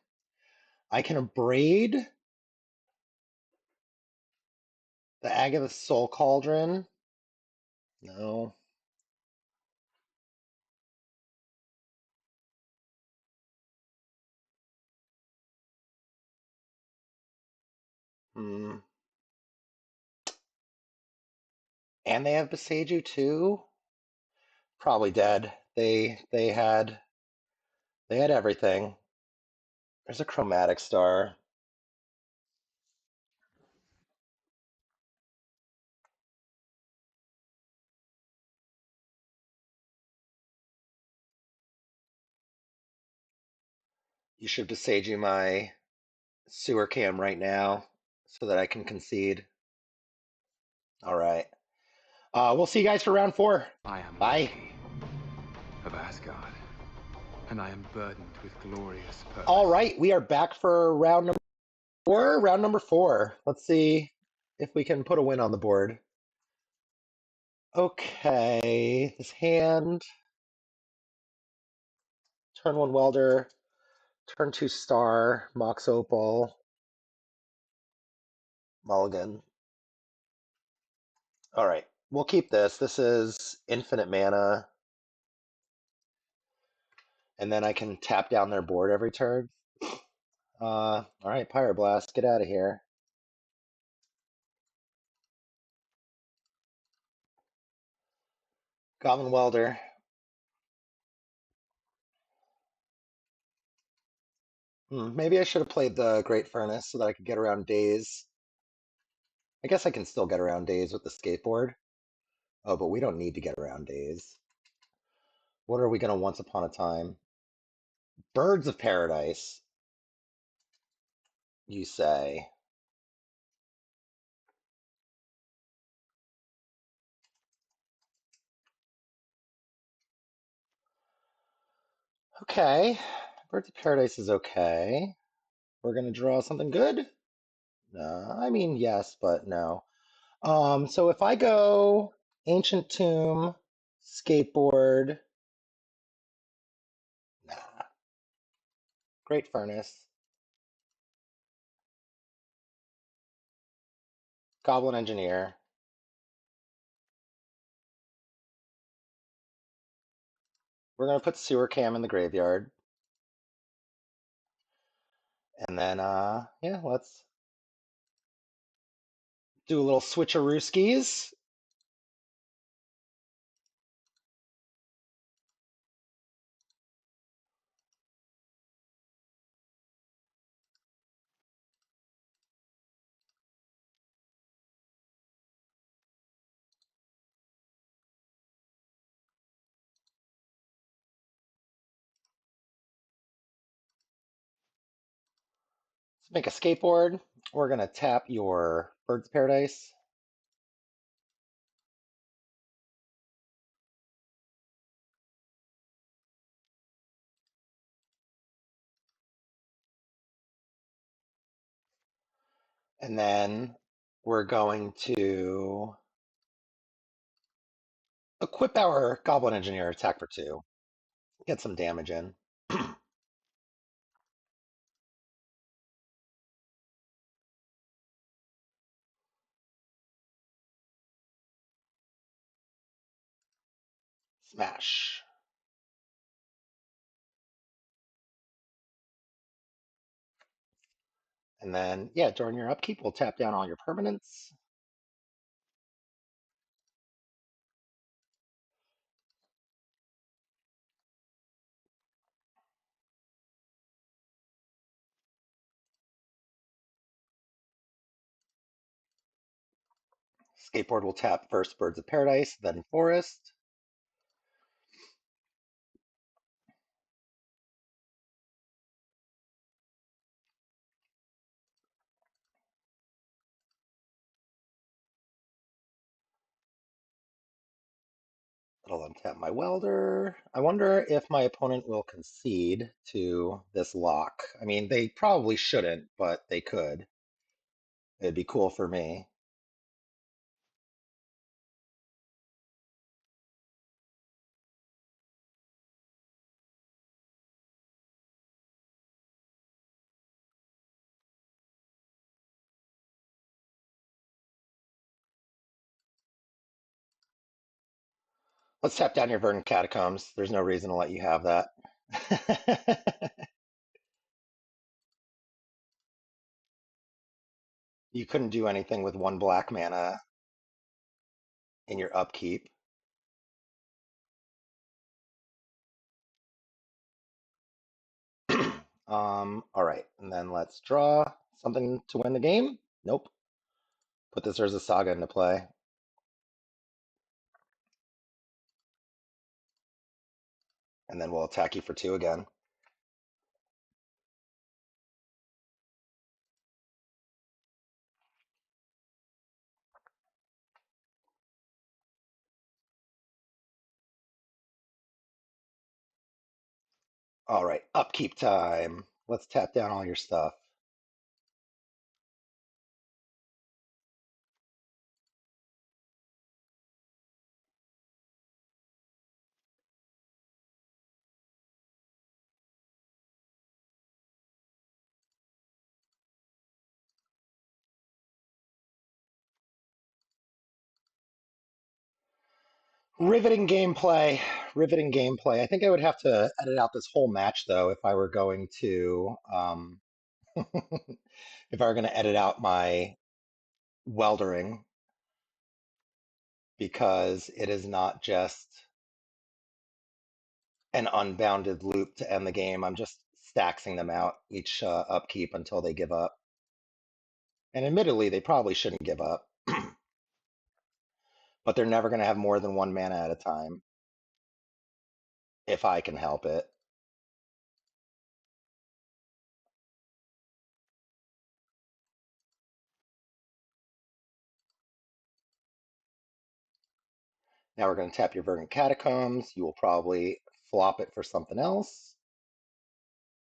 I can abrade the Agatha Soul Cauldron. No. Hmm. And they have Beseiju too? Probably dead. They had everything. There's a chromatic star. You should Beseiju my sewer cam right now so that I can concede. All right. We'll see you guys for round 4. I am Bye. Loki of Asgard, and I am burdened with glorious purpose. All right, we are back for round number 4. Round number 4. Let's see if we can put a win on the board. Okay, this hand. Turn 1 Welder. Turn 2 Star. Mox Opal. Mulligan. All right, we'll keep this. This is infinite mana. And then I can tap down their board every turn. All right, Pyroblast, get out of here. Goblin Welder. Maybe I should have played the Great Furnace so that I could get around days. I guess I can still get around days with the skateboard. Oh, but we don't need to get around days. What are we going to once upon a time? Birds of Paradise, you say. Okay. Birds of Paradise is okay. We're going to draw something good? No, I mean, yes, but no. So if I go Ancient Tomb, Skateboard, nah, Great Furnace, Goblin Engineer, we're going to put Sewer Cam in the graveyard. And then, yeah, let's do a little switcherooskies. Let's make a skateboard. We're going to tap your Bird's Paradise. And then we're going to equip our Goblin Engineer, attack for 2. Get some damage in. Smash. And then, yeah, during your upkeep, we'll tap down all your permanents. Skateboard will tap first Birds of Paradise, then Forest. It'll untap my Welder. I wonder if my opponent will concede to this lock. I mean, they probably shouldn't, but they could. It'd be cool for me. Let's tap down your Verdant Catacombs. There's no reason to let you have that. You couldn't do anything with 1 black mana in your upkeep. All right, and then let's draw something to win the game. Nope. Put this Urza Saga into play. And then we'll attack you for 2 again. All right, upkeep time. Let's tap down all your stuff. Riveting gameplay. Riveting gameplay. I think I would have to edit out this whole match, though, if I were going to if I were going to edit out my weldering, because it is not just an unbounded loop to end the game. I'm just staxing them out each upkeep until they give up. And admittedly, they probably shouldn't give up, but they're never going to have more than 1 mana at a time if I can help it. Now we're going to tap your Verdant Catacombs. You will probably flop it for something else,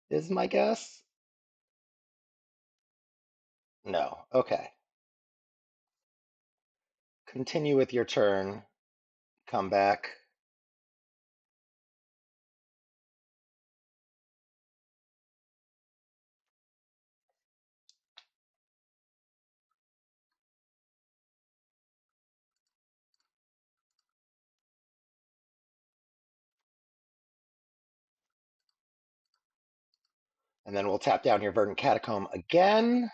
is my guess. No. Okay. Continue with your turn. Come back. And then we'll tap down your Verdant Catacomb again.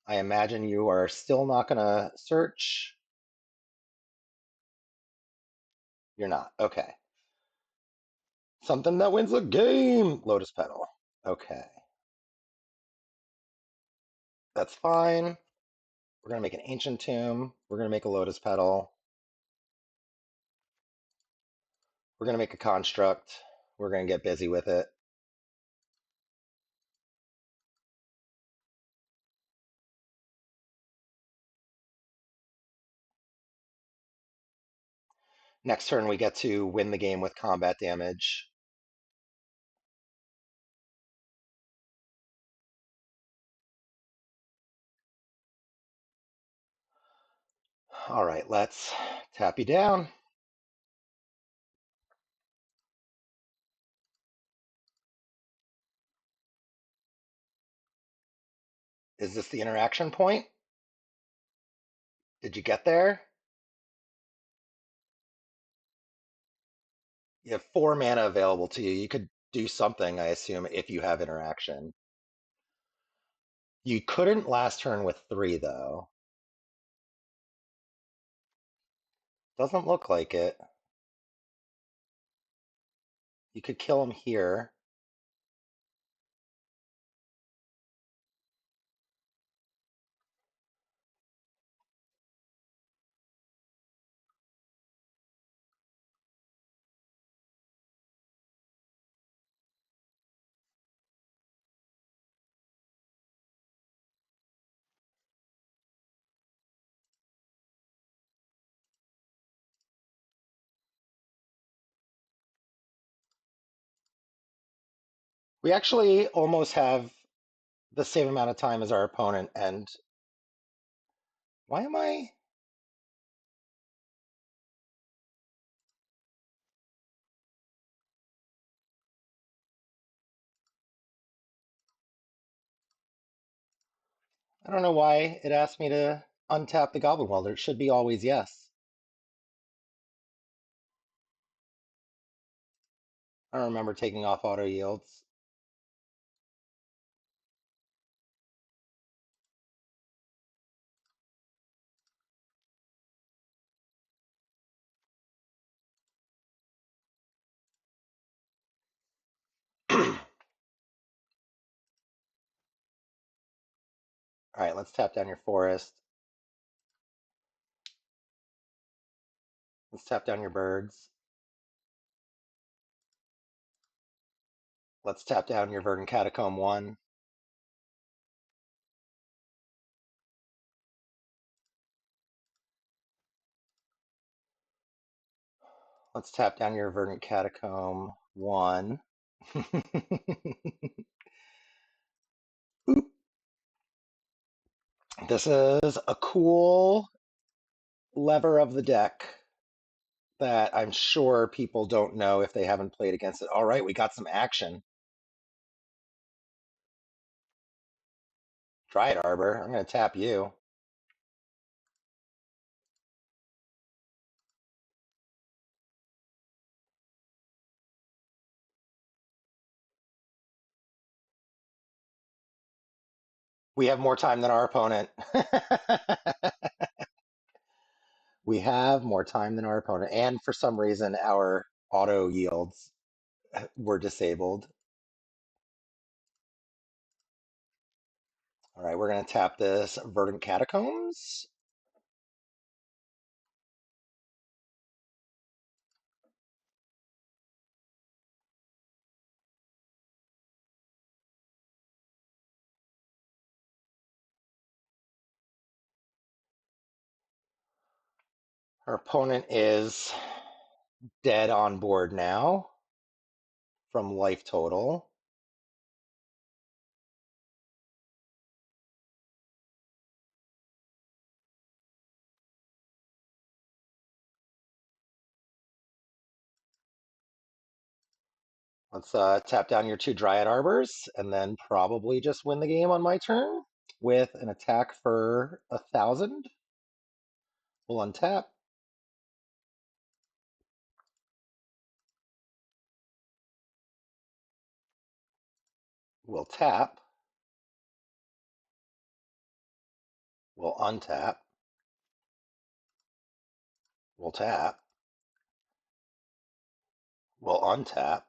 I imagine you are still not going to search. You're not. Okay. Something that wins the game. Lotus Petal. Okay. That's fine. We're going to make an Ancient Tomb. We're going to make a Lotus Petal. We're going to make a Construct. We're going to get busy with it. Next turn, we get to win the game with combat damage. All right, let's tap you down. Is this the interaction point? Did you get there? You have 4 mana available to you. You could do something, I assume, if you have interaction. You couldn't last turn with 3, though. Doesn't look like it. You could kill him here. We actually almost have the same amount of time as our opponent, and why am I... I don't know why it asked me to untap the Goblin Welder. It should be always yes. I don't remember taking off auto yields. All right, let's tap down your forest. Let's tap down your birds. Let's tap down your Verdant Catacomb 1. Let's tap down your Verdant Catacomb 1. This is a cool lever of the deck that I'm sure people don't know if they haven't played against it. All right, we got some action. Try it, Arbor. I'm going to tap you. We have more time than our opponent. We have more time than our opponent. And for some reason, our auto yields were disabled. All right, we're going to tap this Verdant Catacombs. Our opponent is dead on board now from life total. Let's tap down your 2 Dryad Arbors and then probably just win the game on my turn with an attack for 1,000. We'll untap. We'll tap. We'll untap. We'll tap. We'll untap.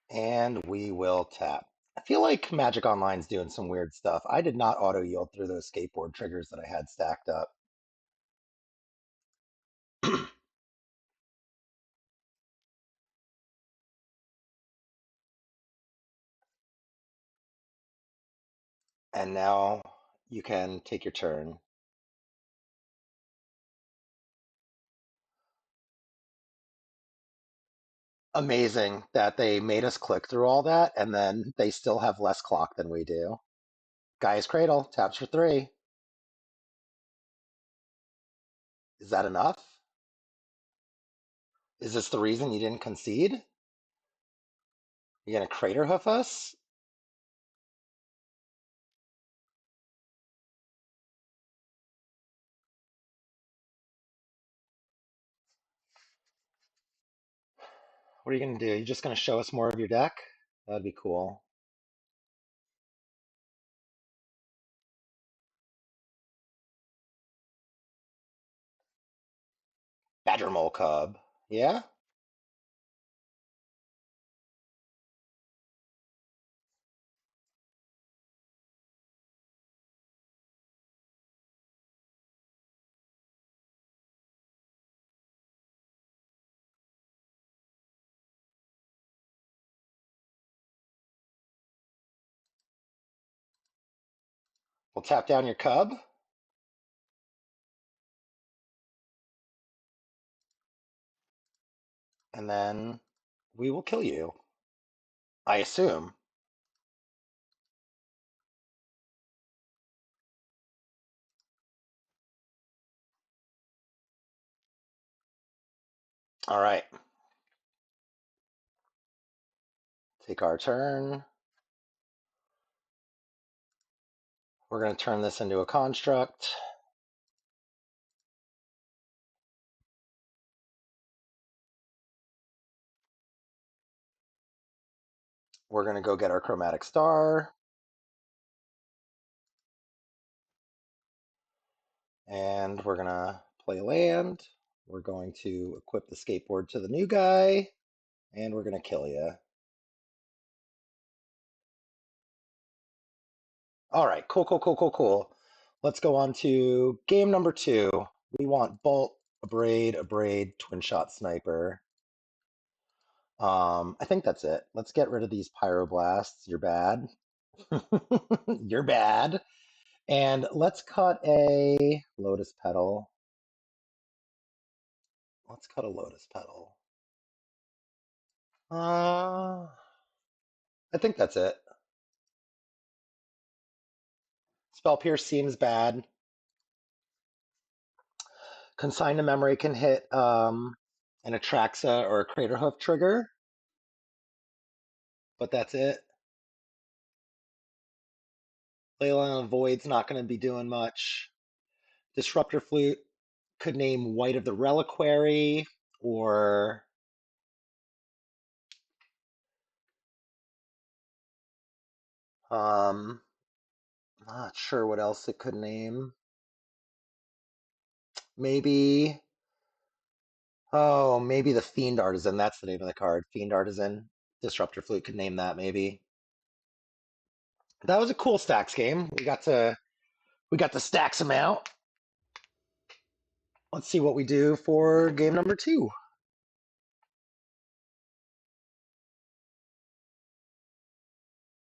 And we will tap. I feel like Magic Online's doing some weird stuff. I did not auto yield through those skateboard triggers that I had stacked up. And now you can take your turn. Amazing that they made us click through all that and then they still have less clock than we do. Guy's Cradle, taps for 3. Is that enough? Is this the reason you didn't concede? You gonna Crater Hoof us? What are you gonna do? You just gonna show us more of your deck? That'd be cool. Badger Mole Cub. Yeah? We'll tap down your cub. And then we will kill you. I assume. All right. Take our turn. We're going to turn this into a construct. We're going to go get our chromatic star. And we're going to play land. We're going to equip the skateboard to the new guy. And we're going to kill you. All right, cool. Let's go on to game number 2. We want Bolt, a braid, twin shot sniper. I think that's it. Let's get rid of these pyroblasts. You're bad. You're bad. And let's cut a lotus petal. Let's cut a lotus petal. I think that's it. Spell Pierce seems bad. Consign to Memory can hit an Atraxa or a Craterhoof trigger, but that's it. Leyline of Void's not going to be doing much. Disruptor Flute could name White of the Reliquary, or not sure what else it could name. Maybe, maybe the Fiend Artisan. That's the name of the card. Fiend Artisan. Disruptor Flute could name that maybe. That was a cool stacks game. We got to stack some out. Let's see what we do for game number 2.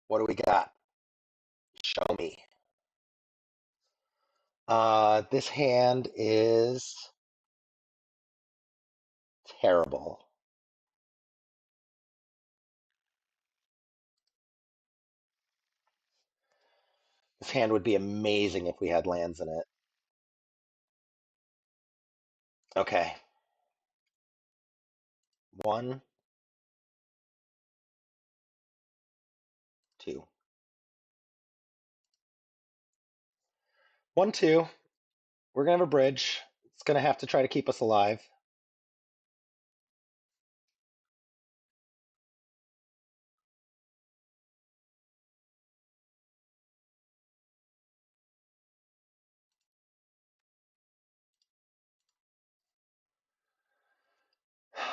What do we got? Show me. This hand is terrible. This hand would be amazing if we had lands in it. Okay. 1, 2. 1, 2. We're going to have a bridge. It's going to have to try to keep us alive.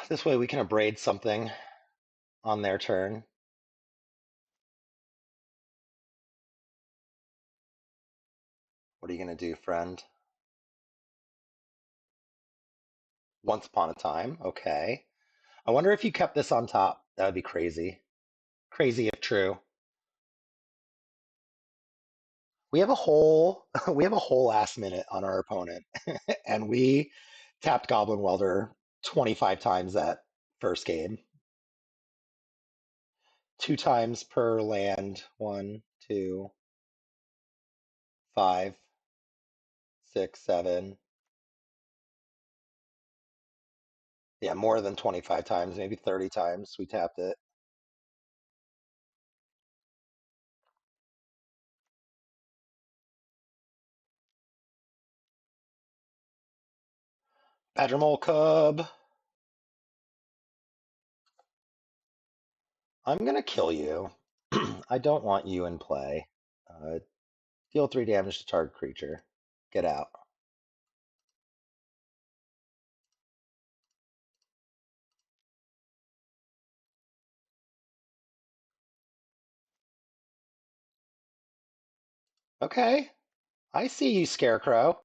This way we can abrade something on their turn. What are you going to do, friend? Once upon a time. Okay. I wonder if you kept this on top. That would be crazy. Crazy if true. We have a whole last minute on our opponent, and we tapped Goblin Welder 25 times that first game. 2 times per land. 1, 2, 5, 6, 7. Yeah, more than 25 times, maybe 30 times we tapped it. Badger Mole Cub. I'm gonna kill you. I don't want you in play. Deal 3 damage to target creature. Get out. Okay. I see you, Scarecrow.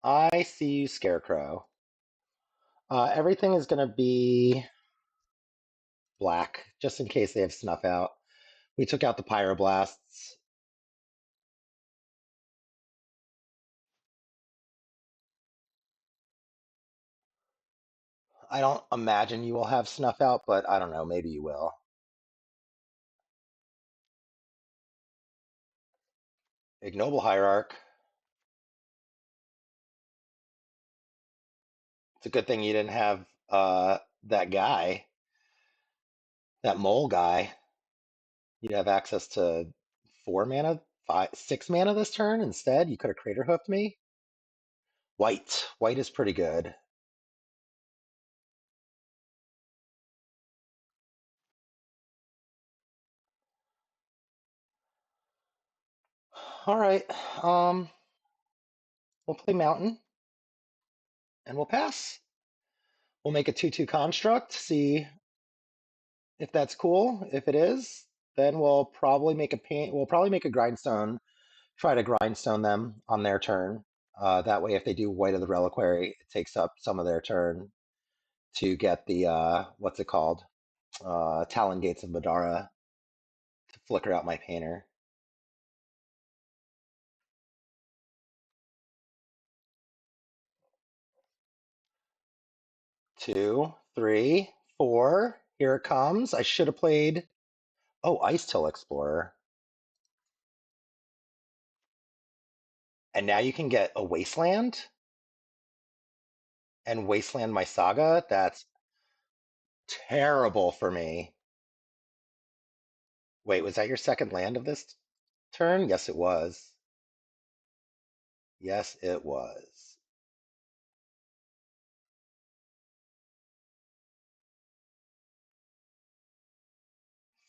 I see you, Scarecrow. Everything is going to be black, just in case they have snuff out. We took out the pyroblasts. I don't imagine you will have snuff out, but I don't know. Maybe you will. Ignoble Hierarch. It's a good thing you didn't have that guy, that mole guy, you'd have access to 4 mana, 6 mana this turn instead. You could have Crater Hoofed me. White. White is pretty good. All right. We'll play Mountain and we'll pass. We'll make a 2/2 construct, see if that's cool. If it is, then we'll probably make a grindstone, try to grindstone them on their turn. That way, if they do White of the Reliquary, it takes up some of their turn to get the what's it called? Talon Gates of Madara to flicker out my painter. 2, 3, 4. Here it comes. I should have played. Oh, Ice Till Explorer. And now you can get a Wasteland and Wasteland my Saga. That's terrible for me. Wait, was that your second land of this turn? Yes, it was. Yes, it was.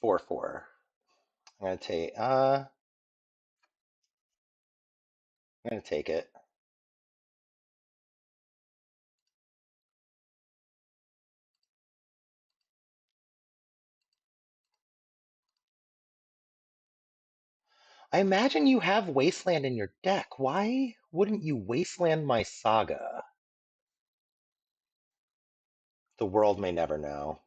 Four, 4. I'm gonna take. I'm gonna take it. I imagine you have Wasteland in your deck. Why wouldn't you Wasteland my Saga? The world may never know.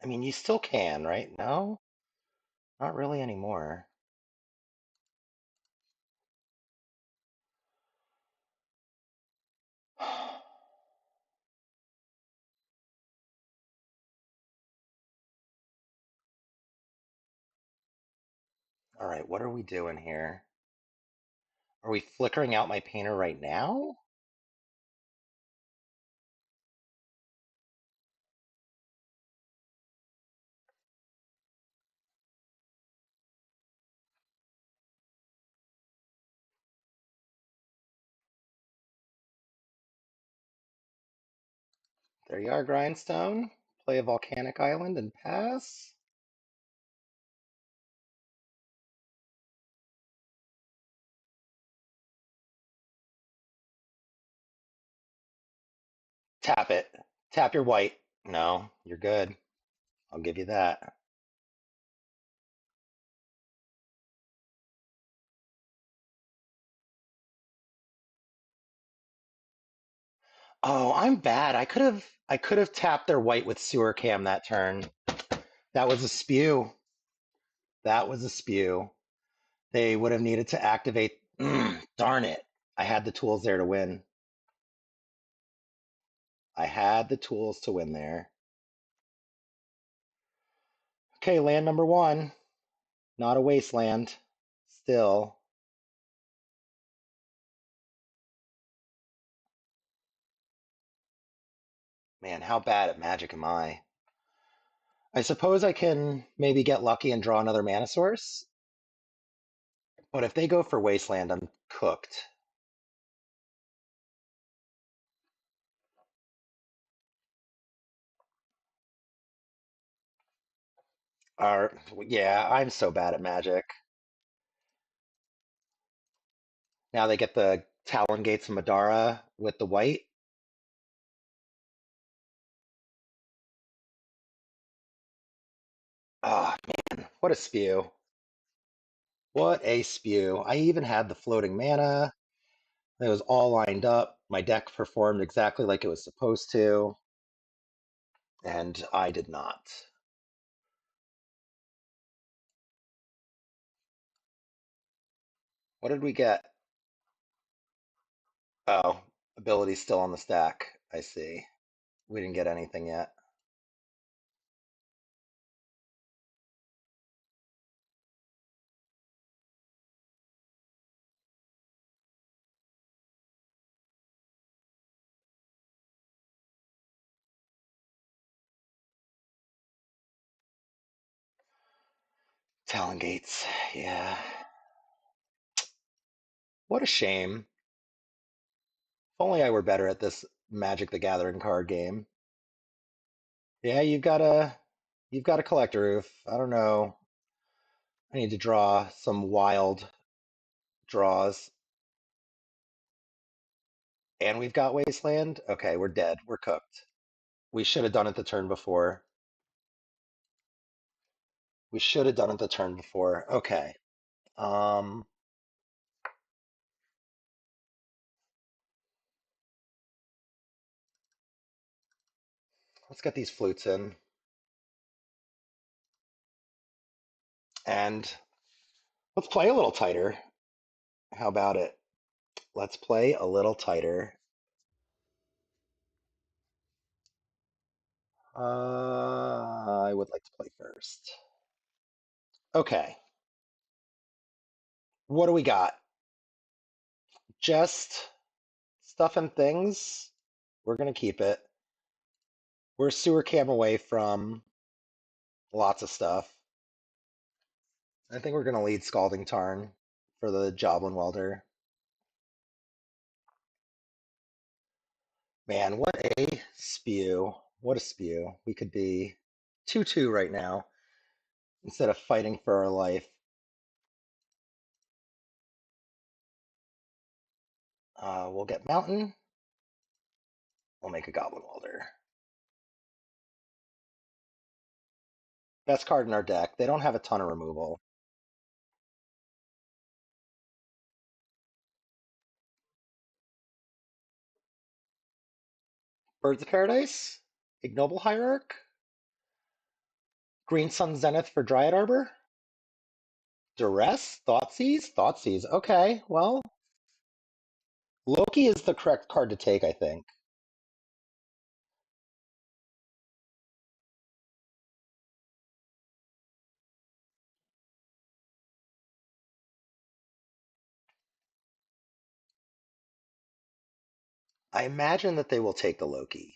I mean, you still can, right? No? Not really anymore. All right, what are we doing here? Are we flickering out my painter right now? There you are, Grindstone. Play a Volcanic Island and pass. Tap it. Tap your white. No, you're good. I'll give you that. Oh, I'm bad. I could have tapped their white with Sewer Cam that turn. That was a spew. That was a spew. They would have needed to activate. Darn it. I had the tools there to win. I had the tools to win there. Okay, land number 1. Not a wasteland. Still. Man, how bad at Magic am I? I suppose I can maybe get lucky and draw another mana source. But if they go for wasteland, I'm cooked. Yeah, I'm so bad at Magic. Now they get the Talon Gates of Madara with the white. Oh, man, what a spew. What a spew. I even had the floating mana. It was all lined up. My deck performed exactly like it was supposed to. And I did not. What did we get? Oh, ability's still on the stack. I see. We didn't get anything yet. Talon Gates, yeah. What a shame. If only I were better at this Magic the Gathering card game. Yeah, you've got a collector roof. I don't know. I need to draw some wild draws. And we've got Wasteland. Okay, we're dead. We're cooked. We should have done it the turn before. We should have done it the turn before. Okay. Um, let's get these flutes in. And let's play a little tighter. How about it? Let's play a little tighter. I would like to play first. Okay. What do we got? Just stuff and things. We're going to keep it. We're sewer cam away from lots of stuff. I think we're going to lead Scalding Tarn for the Joblin Welder. Man, what a spew. What a spew. We could be 2-2 right now instead of fighting for our life. We'll get Mountain. We'll make a Goblin Welder. Best card in our deck. They don't have a ton of removal. Birds of Paradise, Ignoble Hierarch, Green Sun Zenith for Dryad Arbor, Duress, Thoughtseize. Okay, well, Loki is the correct card to take, I think. I imagine that they will take the Loki.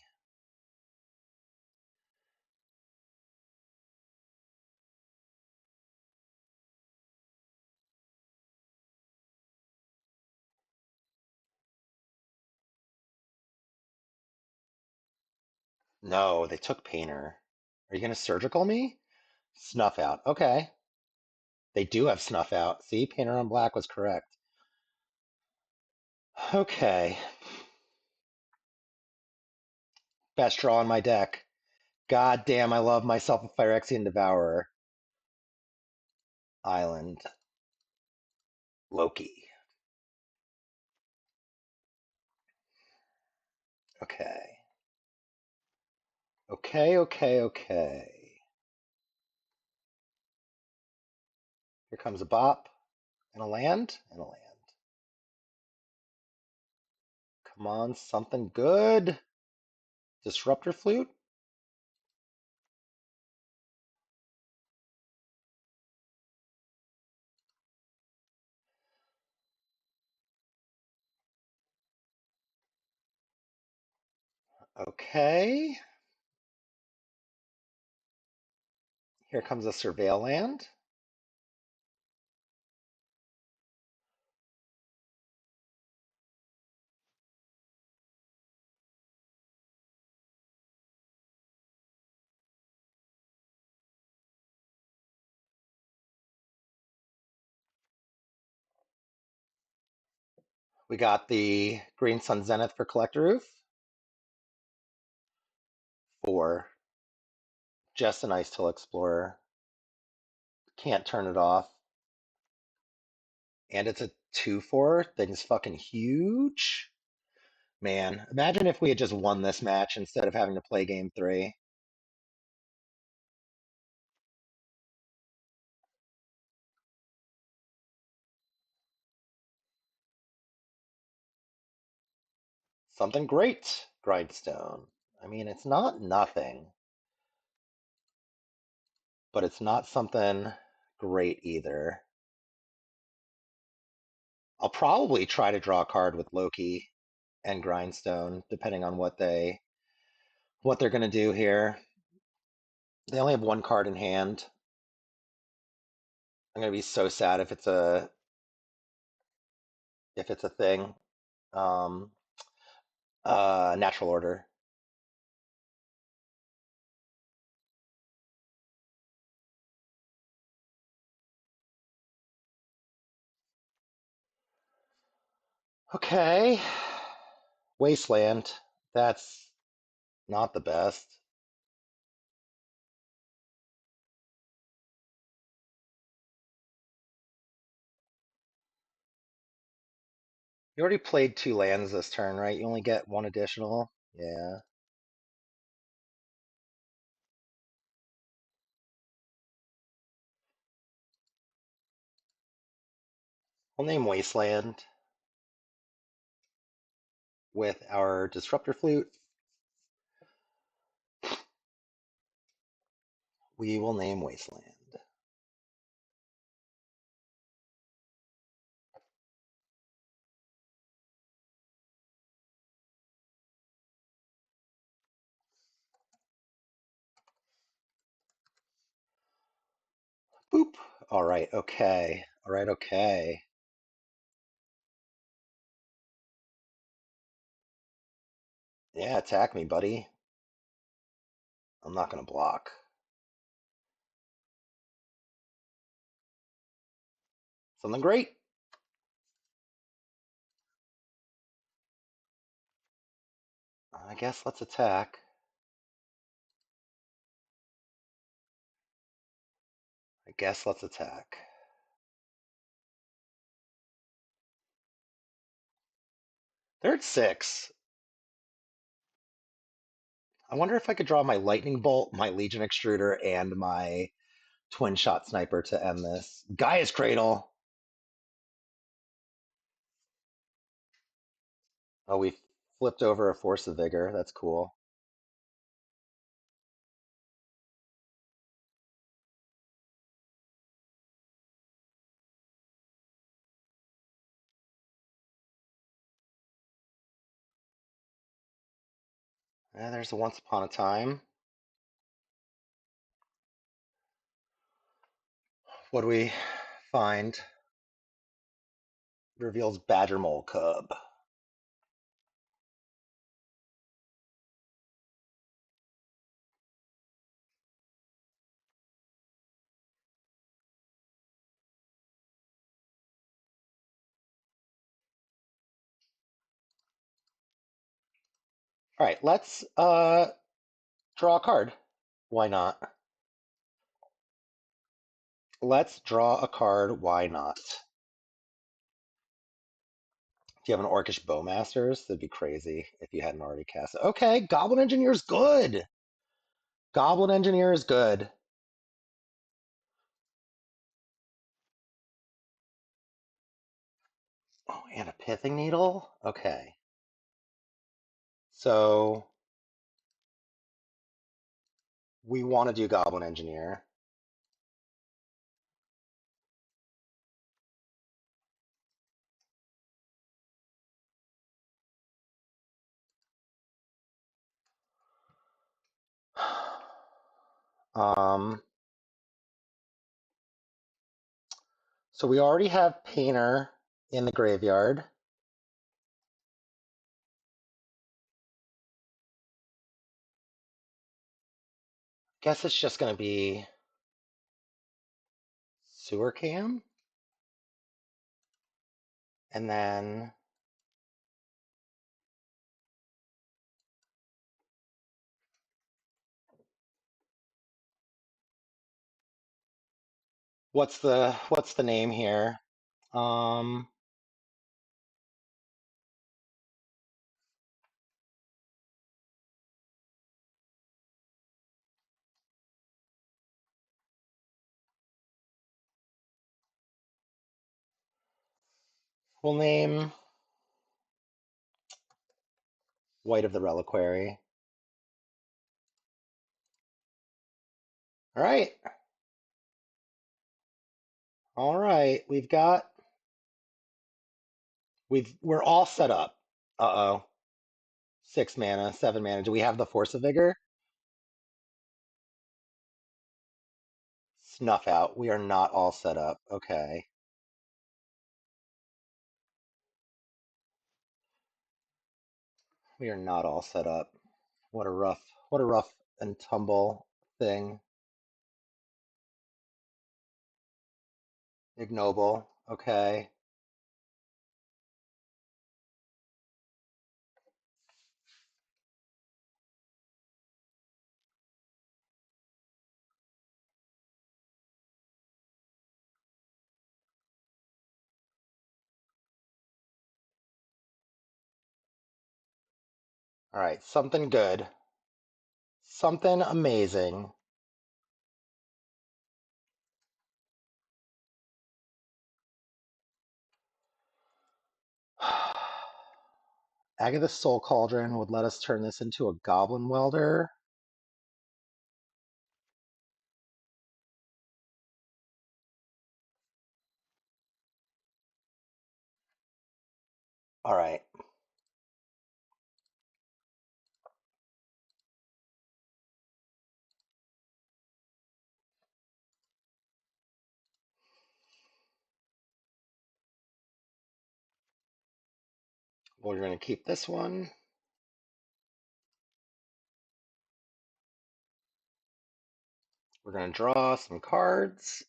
No, they took Painter. Are you going to surgical me? Snuff out. Okay. They do have Snuff out. See, Painter on black was correct. Okay. Best draw in my deck. God damn, I love myself a Phyrexian Devourer. Island. Loki. Okay. Okay. Here comes a bop and a land and a land. Come on, something good. Disruptor Flute. Okay. Here comes a Surveil land. We got the Green Sun Zenith for Collector Roof. 4. Just an Ice Till Explorer. Can't turn it off. And it's a 2-4. Thing's fucking huge. Man, imagine if we had just won this match instead of having to play game 3. Something great, Grindstone. I mean, it's not nothing, but it's not something great either. I'll probably try to draw a card with Loki and Grindstone, depending on what they're going to do here. They only have one card in hand. I'm gonna be so sad if it's a thing. Um, Natural order. Okay. Wasteland. That's not the best. You already played 2 lands this turn, right? You only get 1 additional. Yeah. We'll name Wasteland with our Disruptor Flute. We will name Wasteland. Boop. All right, okay. All right, okay. Yeah, attack me, buddy. I'm not gonna block. Something great. I guess let's attack. I guess let's attack. They're at 6. I wonder if I could draw my Lightning Bolt, my Legion Extruder, and my Twin Shot Sniper to end this. Gaia's Cradle. Oh, we flipped over a Force of Vigor. That's cool. There's a Once Upon a Time. What do we find? Reveals Badger Mole Cub. All right, let's draw a card. Why not? Let's draw a card. Why not? Do you have an Orcish Bowmasters? That'd be crazy if you hadn't already cast it. Okay, Goblin Engineer is good. Goblin Engineer is good. Oh, and a Pithing Needle? Okay. So we want to do Goblin Engineer. So we already have Painter in the graveyard. Guess it's just going to be Sewer Cam. And then what's the name here? We'll name White of the Reliquary. All right. All right. We're all set up. Uh-oh. 6 mana, 7 mana. Do we have the Force of Vigor? Snuff out. We are not all set up. Okay. We are not all set up. What a rough and tumble thing. Ignoble. Okay. All right, something good. Something amazing. Agatha's Soul Cauldron would let us turn this into a Goblin Welder. All right. We're going to keep this one. We're going to draw some cards.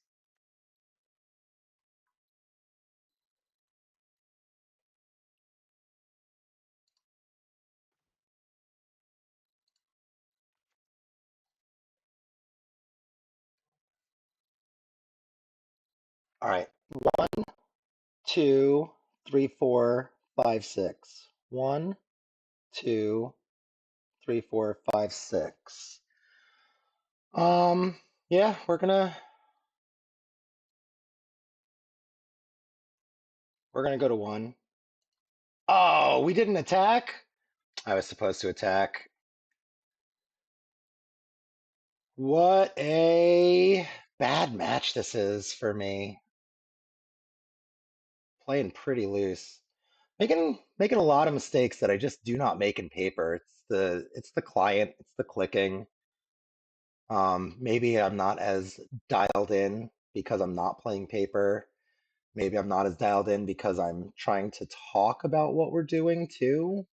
All right. 1, 2, 3, 4, 5, 6. 1, 2, 3, 4, 5, 6. Yeah, we're gonna go to 1. Oh, we didn't attack? I was supposed to attack. What a bad match this is for me. Playing pretty loose. Making a lot of mistakes that I just do not make in paper. It's the client, it's the clicking. Maybe I'm not as dialed in because I'm not playing paper. Maybe I'm not as dialed in because I'm trying to talk about what we're doing too.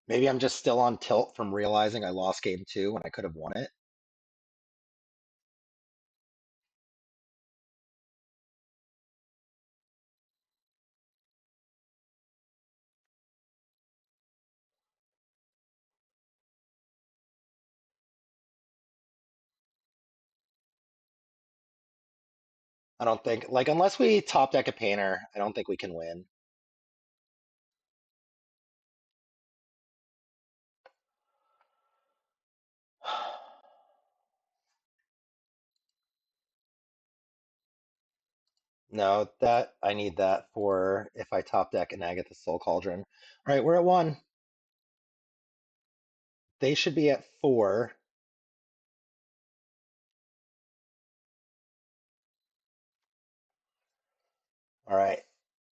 Maybe I'm just still on tilt from realizing I lost game 2 when I could have won it. I don't think, like, unless we top deck a painter, I don't think we can win. No, that I need that for if I top deck an Agatha's Soul Cauldron. All right, we're at 1. They should be at 4. All right,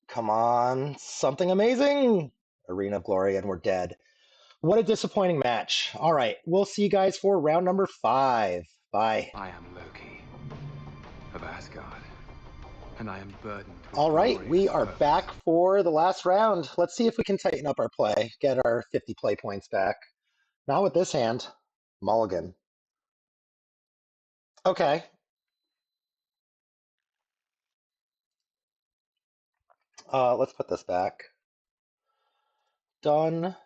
come on, something amazing. Arena of Glory, and we're dead. What a disappointing match. All right, we'll see you guys for round number 5. Bye. I am Loki of Asgard, and I am burdened with All right, we glorious are purpose. back for the last round. Let's see if we can tighten up our play, get our 50 play points back. Not with this hand. Mulligan. Okay. Let's put this back. Done.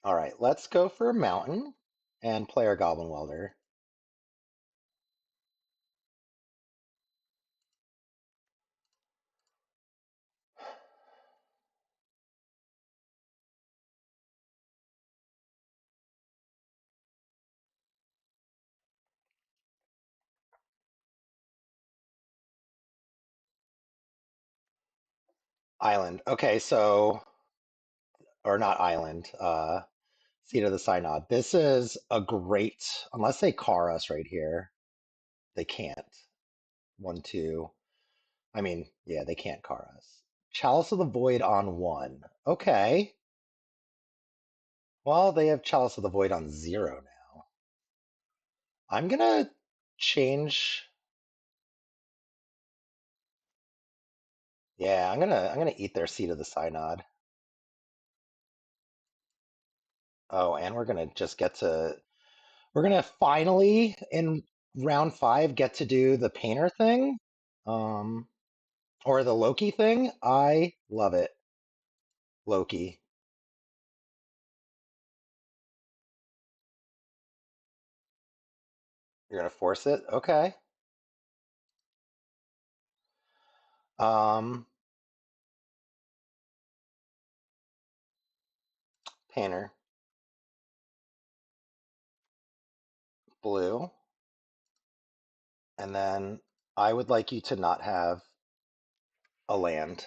All right, let's go for a mountain and play our Goblin Welder. Island. Okay, so, or not island, Seat of the Synod. This is a great, unless they car us right here, They can't. 1/2. I mean, yeah, they can't car us. Chalice of the Void on 1. Okay. Well, they have Chalice of the Void on 0 now. I'm gonna change. Yeah, I'm gonna eat their Seed of the Synod. Oh, and we're gonna finally in round 5 get to do the painter thing. Or the Loki thing. I love it. Loki. You're gonna force it? Okay. Um Painter. Blue. And then I would like you to not have a land.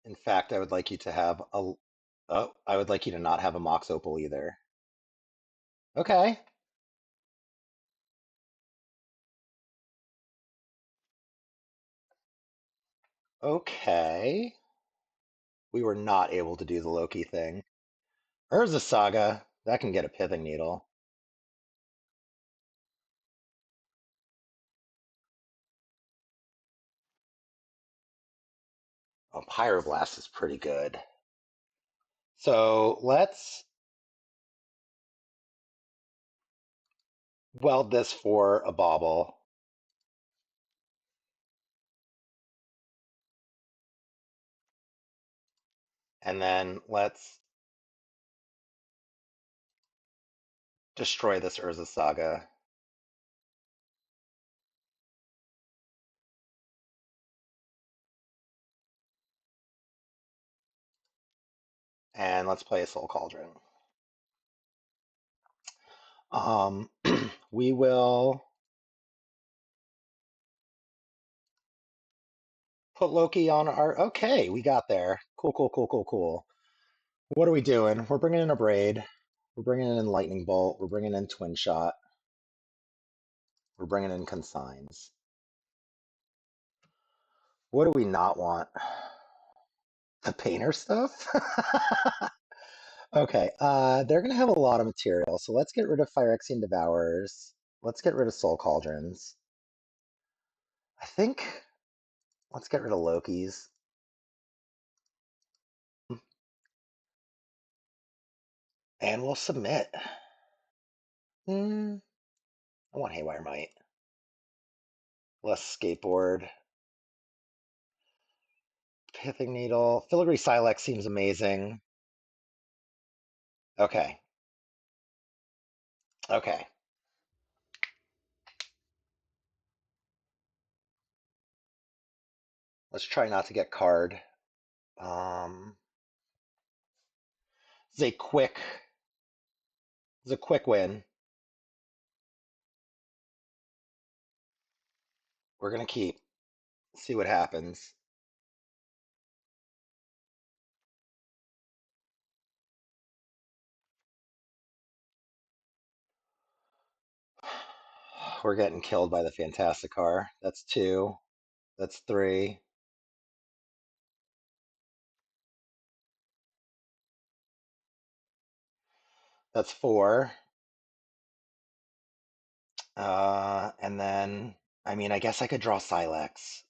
In fact, I would like you to have a. Oh, I would like you to not have a Mox Opal either. Okay. Okay. We were not able to do the Loki thing. Urza Saga. That can get a Pithing Needle. Oh, Pyroblast is pretty good. So let's weld this for a Bauble. And then let's destroy this Urza Saga. And let's play a Soul Cauldron. We will put Loki on our. Okay, we got there. Cool, cool, cool, cool, cool. What are we doing? We're bringing in a Braid. We're bringing in Lightning Bolt. We're bringing in Twin Shot. We're bringing in Consigns. What do we not want? The painter stuff? Okay, they're going to have a lot of material, so let's get rid of Phyrexian Devourers. Let's get rid of Soul Cauldrons. I think let's get rid of Lokis. And we'll submit. I want Haywire Might. Less Skateboard. Pithing Needle. Filigree Silex seems amazing. Okay. Okay. Let's try not to get card. This is a quick win. We're gonna keep. See what happens. We're getting killed by the Fantasticar. That's 2. That's 3. That's 4. And then, I mean, I guess I could draw Silex.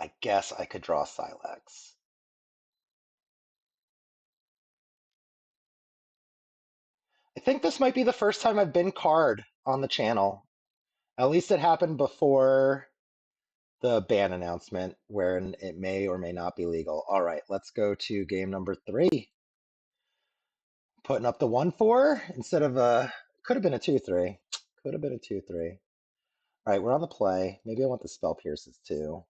I guess I could draw Silex. I think this might be the first time I've been card on the channel. At least it happened before the ban announcement, where it may or may not be legal. All right, let's go to game number 3. Putting up the 1/4 instead of a. Could have been a 2/3. Could have been a 2/3. All right, we're on the play. Maybe I want the Spell Pierces too.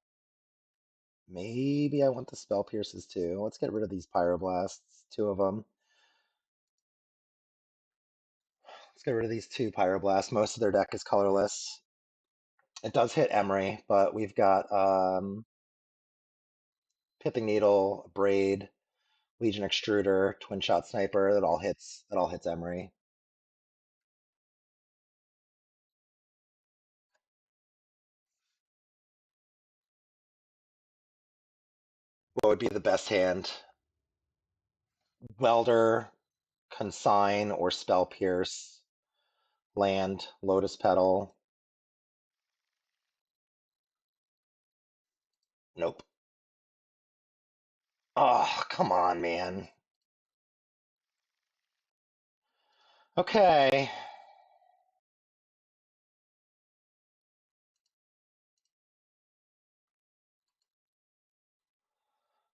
Maybe I want the Spell Pierces too. Let's get rid of these Pyroblasts. 2 of them. Let's get rid of these 2 Pyroblasts. Most of their deck is colorless. It does hit Emry, but we've got Pithing Needle, Braid, Legion Extruder, Twin Shot Sniper. That all hits. That all hits Emry. What would be the best hand? Welder, Consign, or Spell Pierce. Land, Lotus Petal. Nope. Oh, come on, man. Okay.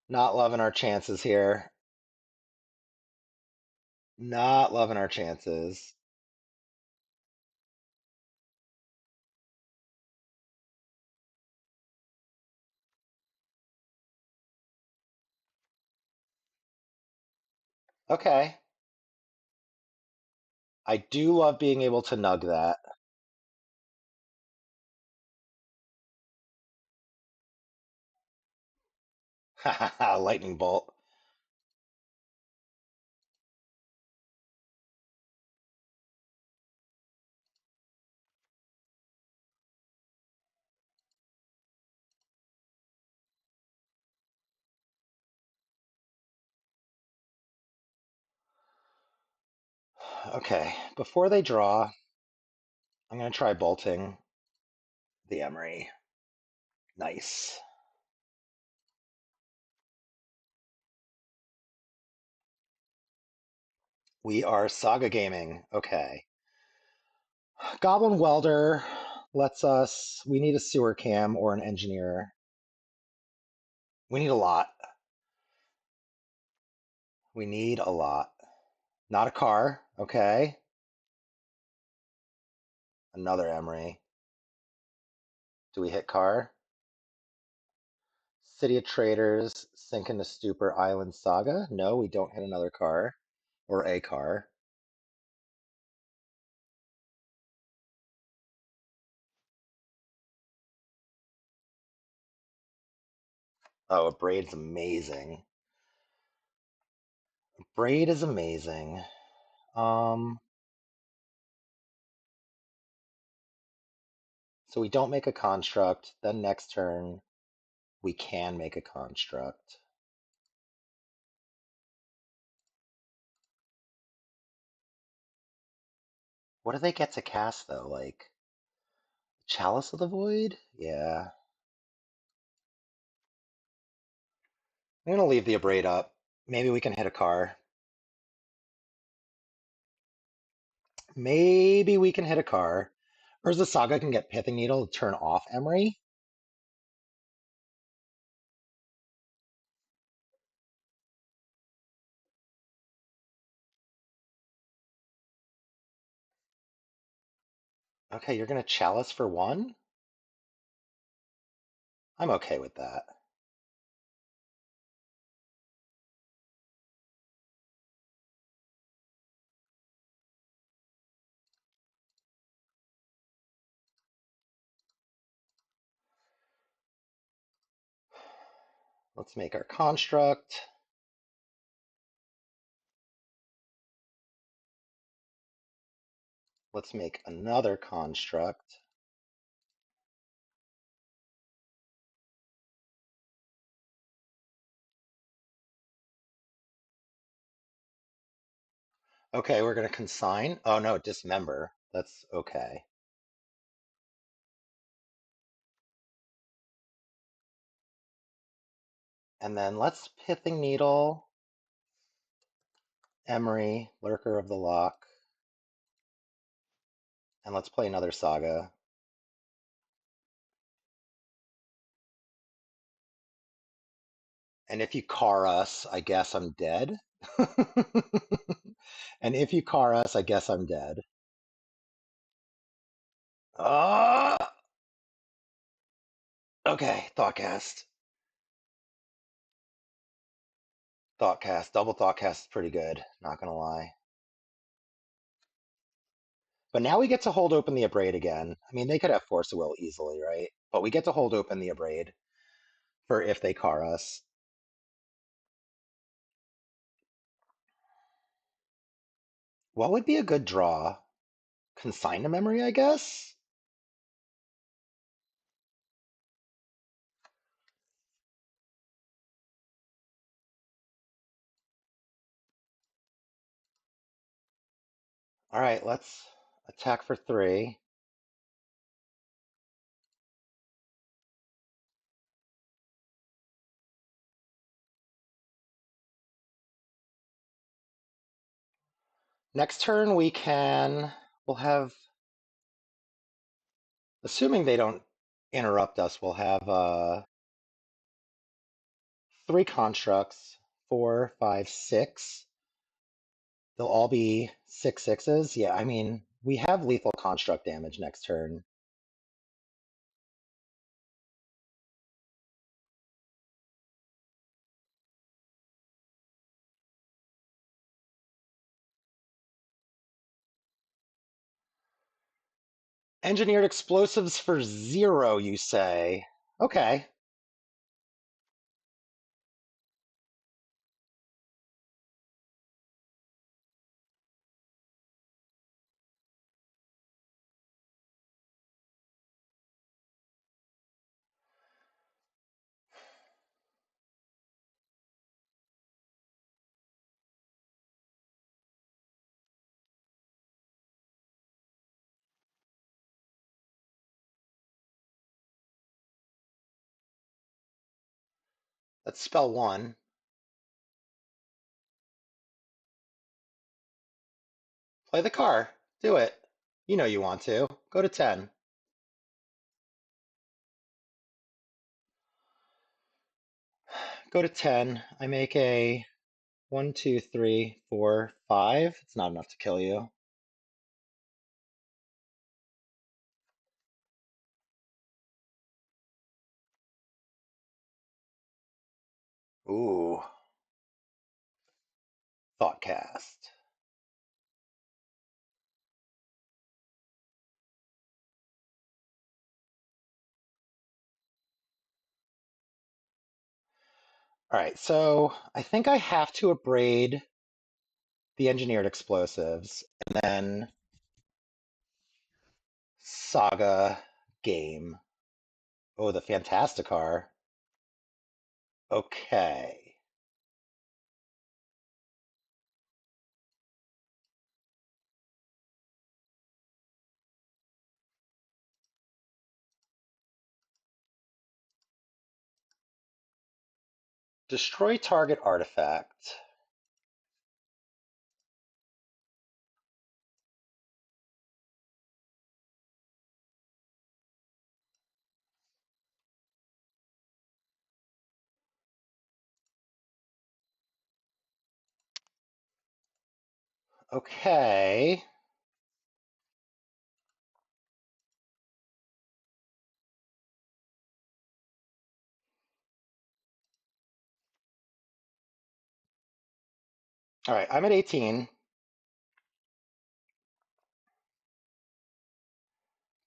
Not loving our chances here. Not loving our chances. Okay. I do love being able to nug that. Lightning bolt. Okay, before they draw, I'm going to try bolting the Emry. Nice. We are Saga Gaming. Okay. Goblin Welder lets us. We need a sewer cam or an engineer. We need a lot. We need a lot. Not a car. Okay. Another Emry. Do we hit car? City of Traders, Sink into Stupor, Island Saga. No, we don't hit another car or a car. Oh, a braid's amazing. Braid is amazing. So we don't make a construct. Then next turn, we can make a construct. What do they get to cast though? Like Chalice of the Void? Yeah. I'm gonna leave the Abrade up. Maybe we can hit a car. Maybe we can hit a car. Urza Saga can get Pithing Needle to turn off Emry. Okay, you're gonna Chalice for one? I'm okay with that. Let's make our construct. Let's make another construct. Okay, we're gonna consign. Oh no, dismember. That's okay. And then let's Pithing Needle, Emry, Lurker of the Lock, and let's play another Saga. And if you car us, I guess I'm dead. And if you car us, I guess I'm dead. Ah! Okay, Thoughtcast. Thoughtcast. Double Thoughtcast is pretty good, not gonna lie. But now we get to hold open the Abrade again. I mean, they could have Force of Will easily, right? But we get to hold open the Abrade for if they car us. What would be a good draw? Consign to memory, I guess? All right, let's attack for 3. Next turn we'll have, assuming they don't interrupt us, we'll have 3 constructs, 4, 5, 6. They'll all be 6/6s. Yeah, I mean, we have lethal construct damage next turn. Engineered explosives for 0, you say? Okay. Let's spell 1. Play the car. Do it. You know you want to. Go to 10. Go to 10. I make a 1, 2, 3, 4, 5. It's not enough to kill you. Ooh. Thoughtcast. All right, so I think I have to abrade the engineered explosives and then Saga game. Oh, the Fantasticar. Okay. Destroy target artifact. Okay. All right, I'm at 18.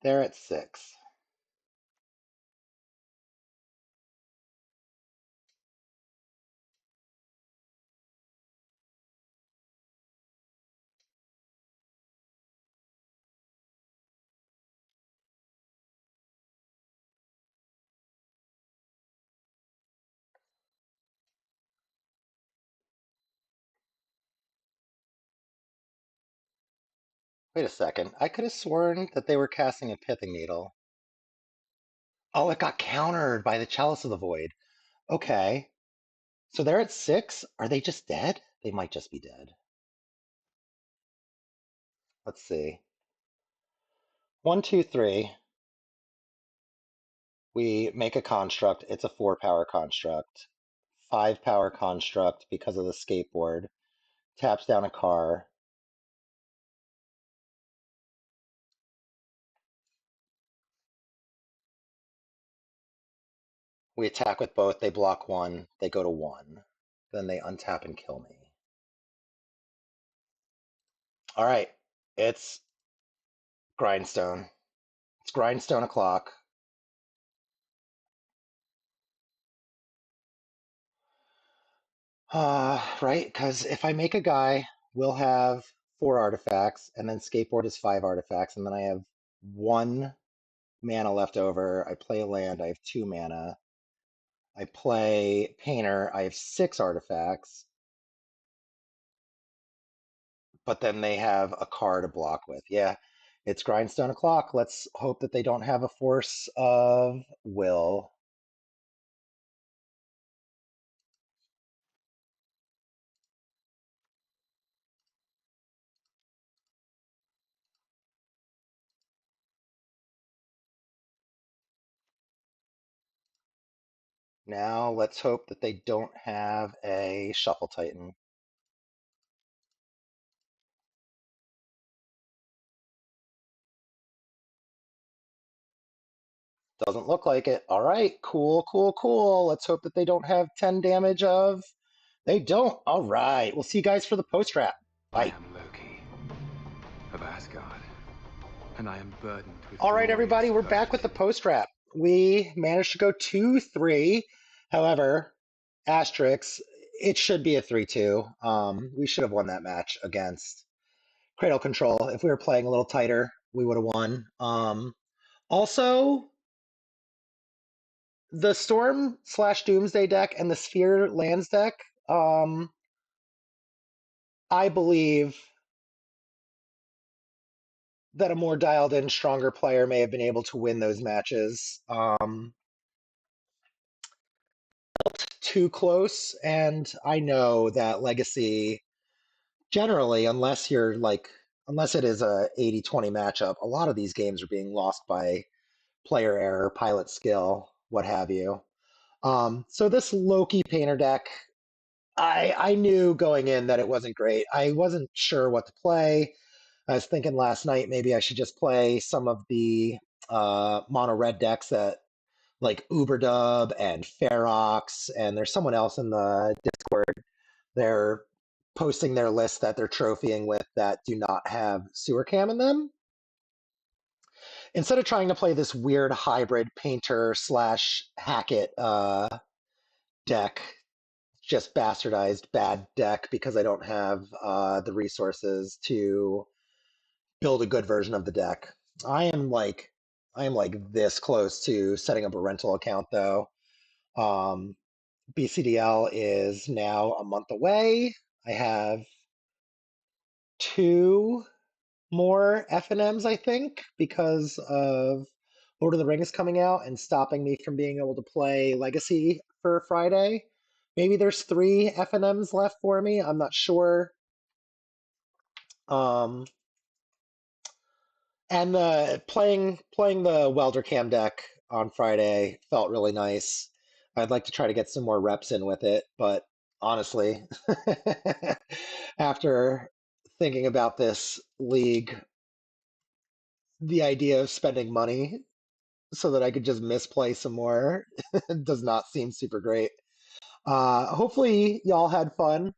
They're at 6. Wait a second. I could have sworn that they were casting a Pithing Needle. Oh, it got countered by the Chalice of the Void. Okay. So they're at 6. Are they just dead? They might just be dead. Let's see. 1, 2, 3. We make a construct. It's a 4-power construct. 5-power construct because of the skateboard. Taps down a car. We attack with both. They block 1. They go to 1. Then they untap and kill me. All right. It's Grindstone. It's Grindstone o'clock. Right? Because if I make a guy, we'll have 4 artifacts, and then Skateboard is 5 artifacts, and then I have 1 mana left over. I play a land, I have 2 mana. I play Painter, I have 6 artifacts, but then they have a card to block with. Yeah, it's Grindstone o'clock. Let's hope that they don't have a Force of Will. Now let's hope that they don't have a Shuffle Titan. Doesn't look like it. All right, cool, cool, cool. Let's hope that they don't have 10 damage of... They don't. All right. We'll see you guys for the post-wrap. I Bye. am Loki of Asgard, and I am burdened with All right, glorious everybody, we're back with the perfidy. post-wrap. We managed to go 2-3. However, asterisks, it should be a 3-2. We should have won that match against Cradle Control. If we were playing a little tighter, we would have won. Also, the Storm/Doomsday deck and the Sphere Lands deck, I believe that a more dialed in, stronger player may have been able to win those matches. Too close, and I know that Legacy generally, unless it is a 80-20 matchup, a lot of these games are being lost by player error, pilot skill, what have you. So this Loki Painter deck, I knew going in that it wasn't great. I wasn't sure what to play. I was thinking last night maybe I should just play some of the mono red decks that like Uberdub and Ferox, and there's someone else in the Discord. They're posting their list that they're trophying with that do not have sewer cam in them. Instead of trying to play this weird hybrid Painter/Hackett deck, just bastardized bad deck because I don't have the resources to build a good version of the deck. I am like this close to setting up a rental account though. BCDL is now a month away. I have 2 more FNMs, I think, because of Lord of the Rings coming out and stopping me from being able to play Legacy for Friday. Maybe there's 3 FNMs left for me. I'm not sure. Um, and playing the Welder-cam deck on Friday felt really nice. I'd like to try to get some more reps in with it, but honestly, after thinking about this league, the idea of spending money so that I could just misplay some more does not seem super great. Hopefully, y'all had fun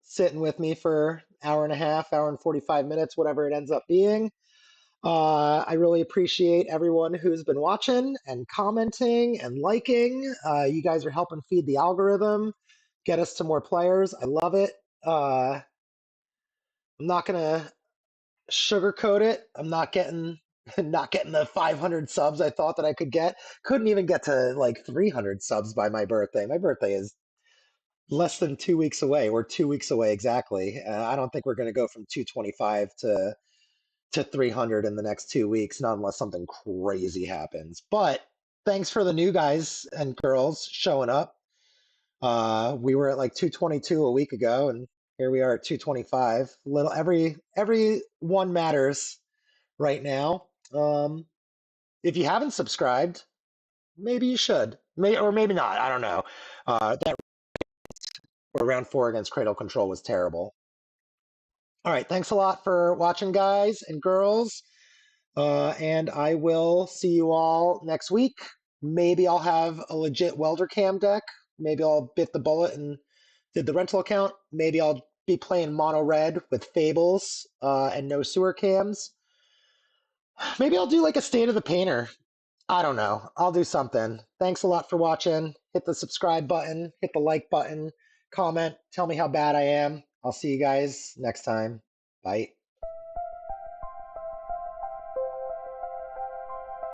sitting with me for hour and a half, hour and 45 minutes, whatever it ends up being. I really appreciate everyone who's been watching and commenting and liking. You guys are helping feed the algorithm, get us to more players. I love it. I'm not gonna sugarcoat it. I'm not getting not getting the 500 subs I thought that I could get. Couldn't even get to like 300 subs by my birthday. My birthday is less than 2 weeks away. We're 2 weeks away exactly. I don't think we're going to go from 225 to 300 in the next 2 weeks, not unless something crazy happens. But thanks for the new guys and girls showing up. We were at like 222 a week ago, and here we are at 225. Little every one matters right now. If you haven't subscribed, maybe you should, or maybe not. I don't know. That round 4 against Cradle Control was terrible. All right, thanks a lot for watching, guys and girls. And I will see you all next week. Maybe I'll have a legit Welder-cam deck. Maybe I'll bit the bullet and did the rental account. Maybe I'll be playing mono red with Fables and no sewer cams. Maybe I'll do like a State of the Painter. I don't know. I'll do something. Thanks a lot for watching. Hit the subscribe button, hit the like button, comment, tell me how bad I am. I'll see you guys next time. Bye.